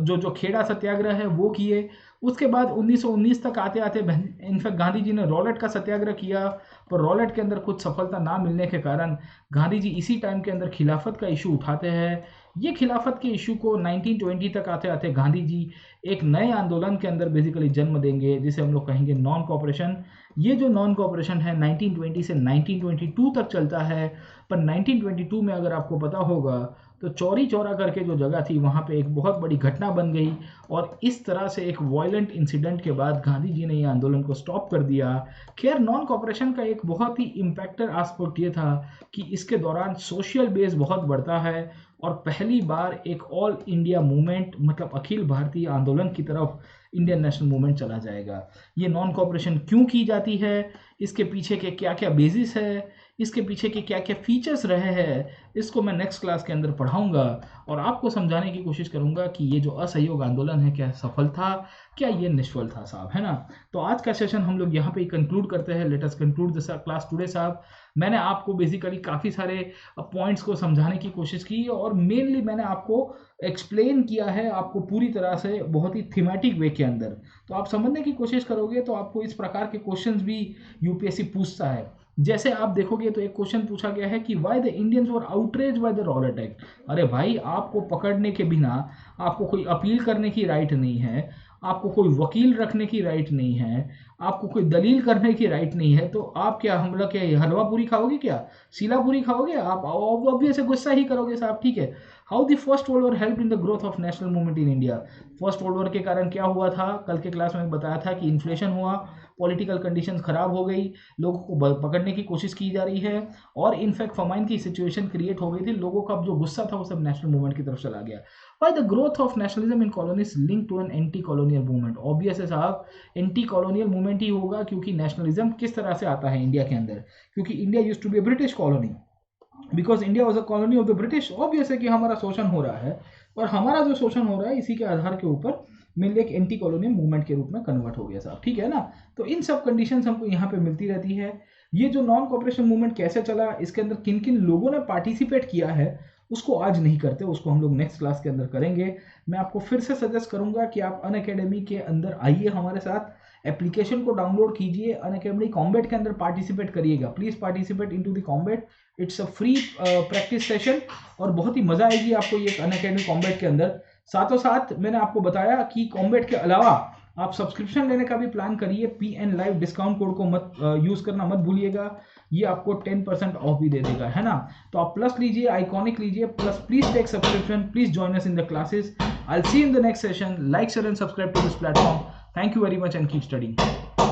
जो खेड़ा सत्याग्रह है वो किए। उसके बाद 1919 तक आते आते इनफैक्ट गांधी जी ने रॉलेट का सत्याग्रह किया, पर रॉलेट के अंदर कुछ सफलता ना मिलने के कारण गांधी जी इसी टाइम के अंदर खिलाफत का इशू उठाते हैं। ये खिलाफत के इशू को 1920 तक आते आते गांधी जी एक नए आंदोलन के अंदर बेसिकली जन्म देंगे जिसे हम लोग कहेंगे नॉन कोऑपरेशन। ये जो नॉन कोऑपरेशन है 1920 से 1922 तक चलता है, पर 1922 में अगर आपको पता होगा तो चौरी चौरा करके जो जगह थी वहाँ पे एक बहुत बड़ी घटना बन गई और इस तरह से एक वायलेंट इंसिडेंट के बाद गांधी जी ने ये आंदोलन को स्टॉप कर दिया। खैर, नॉन कॉपरेशन का एक बहुत ही इम्पैक्टर एस्पेक्ट ये था कि इसके दौरान सोशल बेस बहुत बढ़ता है और पहली बार एक ऑल इंडिया मूवमेंट, मतलब अखिल भारतीय आंदोलन की तरफ इंडियन नेशनल मूवमेंट चला जाएगा। ये नॉन कॉपरेशन क्यों की जाती है, इसके पीछे के क्या क्या बेसिस है, इसके पीछे के क्या क्या फीचर्स रहे हैं, इसको मैं नेक्स्ट क्लास के अंदर पढ़ाऊंगा और आपको समझाने की कोशिश करूंगा कि ये जो असहयोग आंदोलन है क्या सफल था, क्या ये निष्फल था साहब, है ना। तो आज का सेशन हम लोग यहाँ पे कंक्लूड करते हैं। Let us conclude this class today साहब। मैंने आपको बेसिकली काफ़ी सारे पॉइंट्स को समझाने की कोशिश की और मेनली मैंने आपको एक्सप्लेन किया है, आपको पूरी तरह से बहुत ही थीमेटिक वे के अंदर। तो आप समझने की कोशिश करोगे तो आपको इस प्रकार के क्वेश्चंस भी यूपीएससी पूछता है। जैसे आप देखोगे तो एक क्वेश्चन पूछा गया है कि why the Indians were outrage by the Rowlatt act. अरे भाई, आपको पकड़ने के बिना आपको कोई अपील करने की राइट नहीं है, आपको कोई वकील रखने की राइट नहीं है, आपको कोई दलील करने की राइट नहीं है, तो आप क्या हमला क्या हलवा पूरी खाओगे, क्या सीला पूरी खाओगे? आप ऑब्वियस गुस्सा ही करोगे साहब, ठीक है। How the first world war help in the growth of national movement in India. First world war के कारण क्या हुआ था, कल के क्लास में बताया था कि इन्फ्लेशन हुआ, पॉलिटिकल कंडीशंस खराब हो गई, लोगों को पकड़ने की कोशिश की जा रही है और इनफैक्ट फमाइन की सिचुएशन क्रिएट हो गई थी। लोगों का जो गुस्सा था वो सब नेशनल मूवमेंट की तरफ चला गया। Why the growth of nationalism in colonies linked to an anti-colonial movement? Obvious है साहब, एंटी कॉलोनियल मूवमेंट ही होगा, क्योंकि नेशनलिज्म किस तरह से आता है इंडिया के अंदर, क्योंकि India used to be a British colony, because India was a colony of the British. Obvious है कि हमारा शोषण हो रहा है और हमारा जो शोषण हो रहा है इसी के आधार के ऊपर मेनली एक एंटी कॉलोनियल मूवमेंट के रूप में कन्वर्ट हो गया साहब, ठीक है ना। तो इन सब कंडीशंस हमको यहाँ पे मिलती रहती है। ये जो नॉन कॉपरेशन मूवमेंट कैसे चला, इसके अंदर किन किन लोगों ने पार्टिसिपेट किया है, उसको आज नहीं करते, उसको हम लोग नेक्स्ट क्लास के अंदर करेंगे। मैं आपको फिर से सजेस्ट करूंगा कि आप अनअकैडमी के अंदर आइए, हमारे साथ एप्लीकेशन को डाउनलोड कीजिए, अनअकैडमी कॉम्बैट के अंदर पार्टिसिपेट करिएगा। Please participate into the combat, it's a free practice session और बहुत ही मजा आएगी आपको ये अनअकैडमी कॉम्बैट के अंदर। साथों साथ मैंने आपको बताया कि कॉम्बैट के अलावा आप सब्सक्रिप्शन लेने का भी प्लान करिए। PN लाइव डिस्काउंट कोड को मत यूज करना मत भूलिएगा, ये आपको 10% ऑफ भी दे देगा, है ना। तो आप प्लस लीजिए, आइकॉनिक लीजिए, plus please take subscription, please join us in the classes. I will see in the next session. Like, share and subscribe to this platform. Thank you very much and keep studying.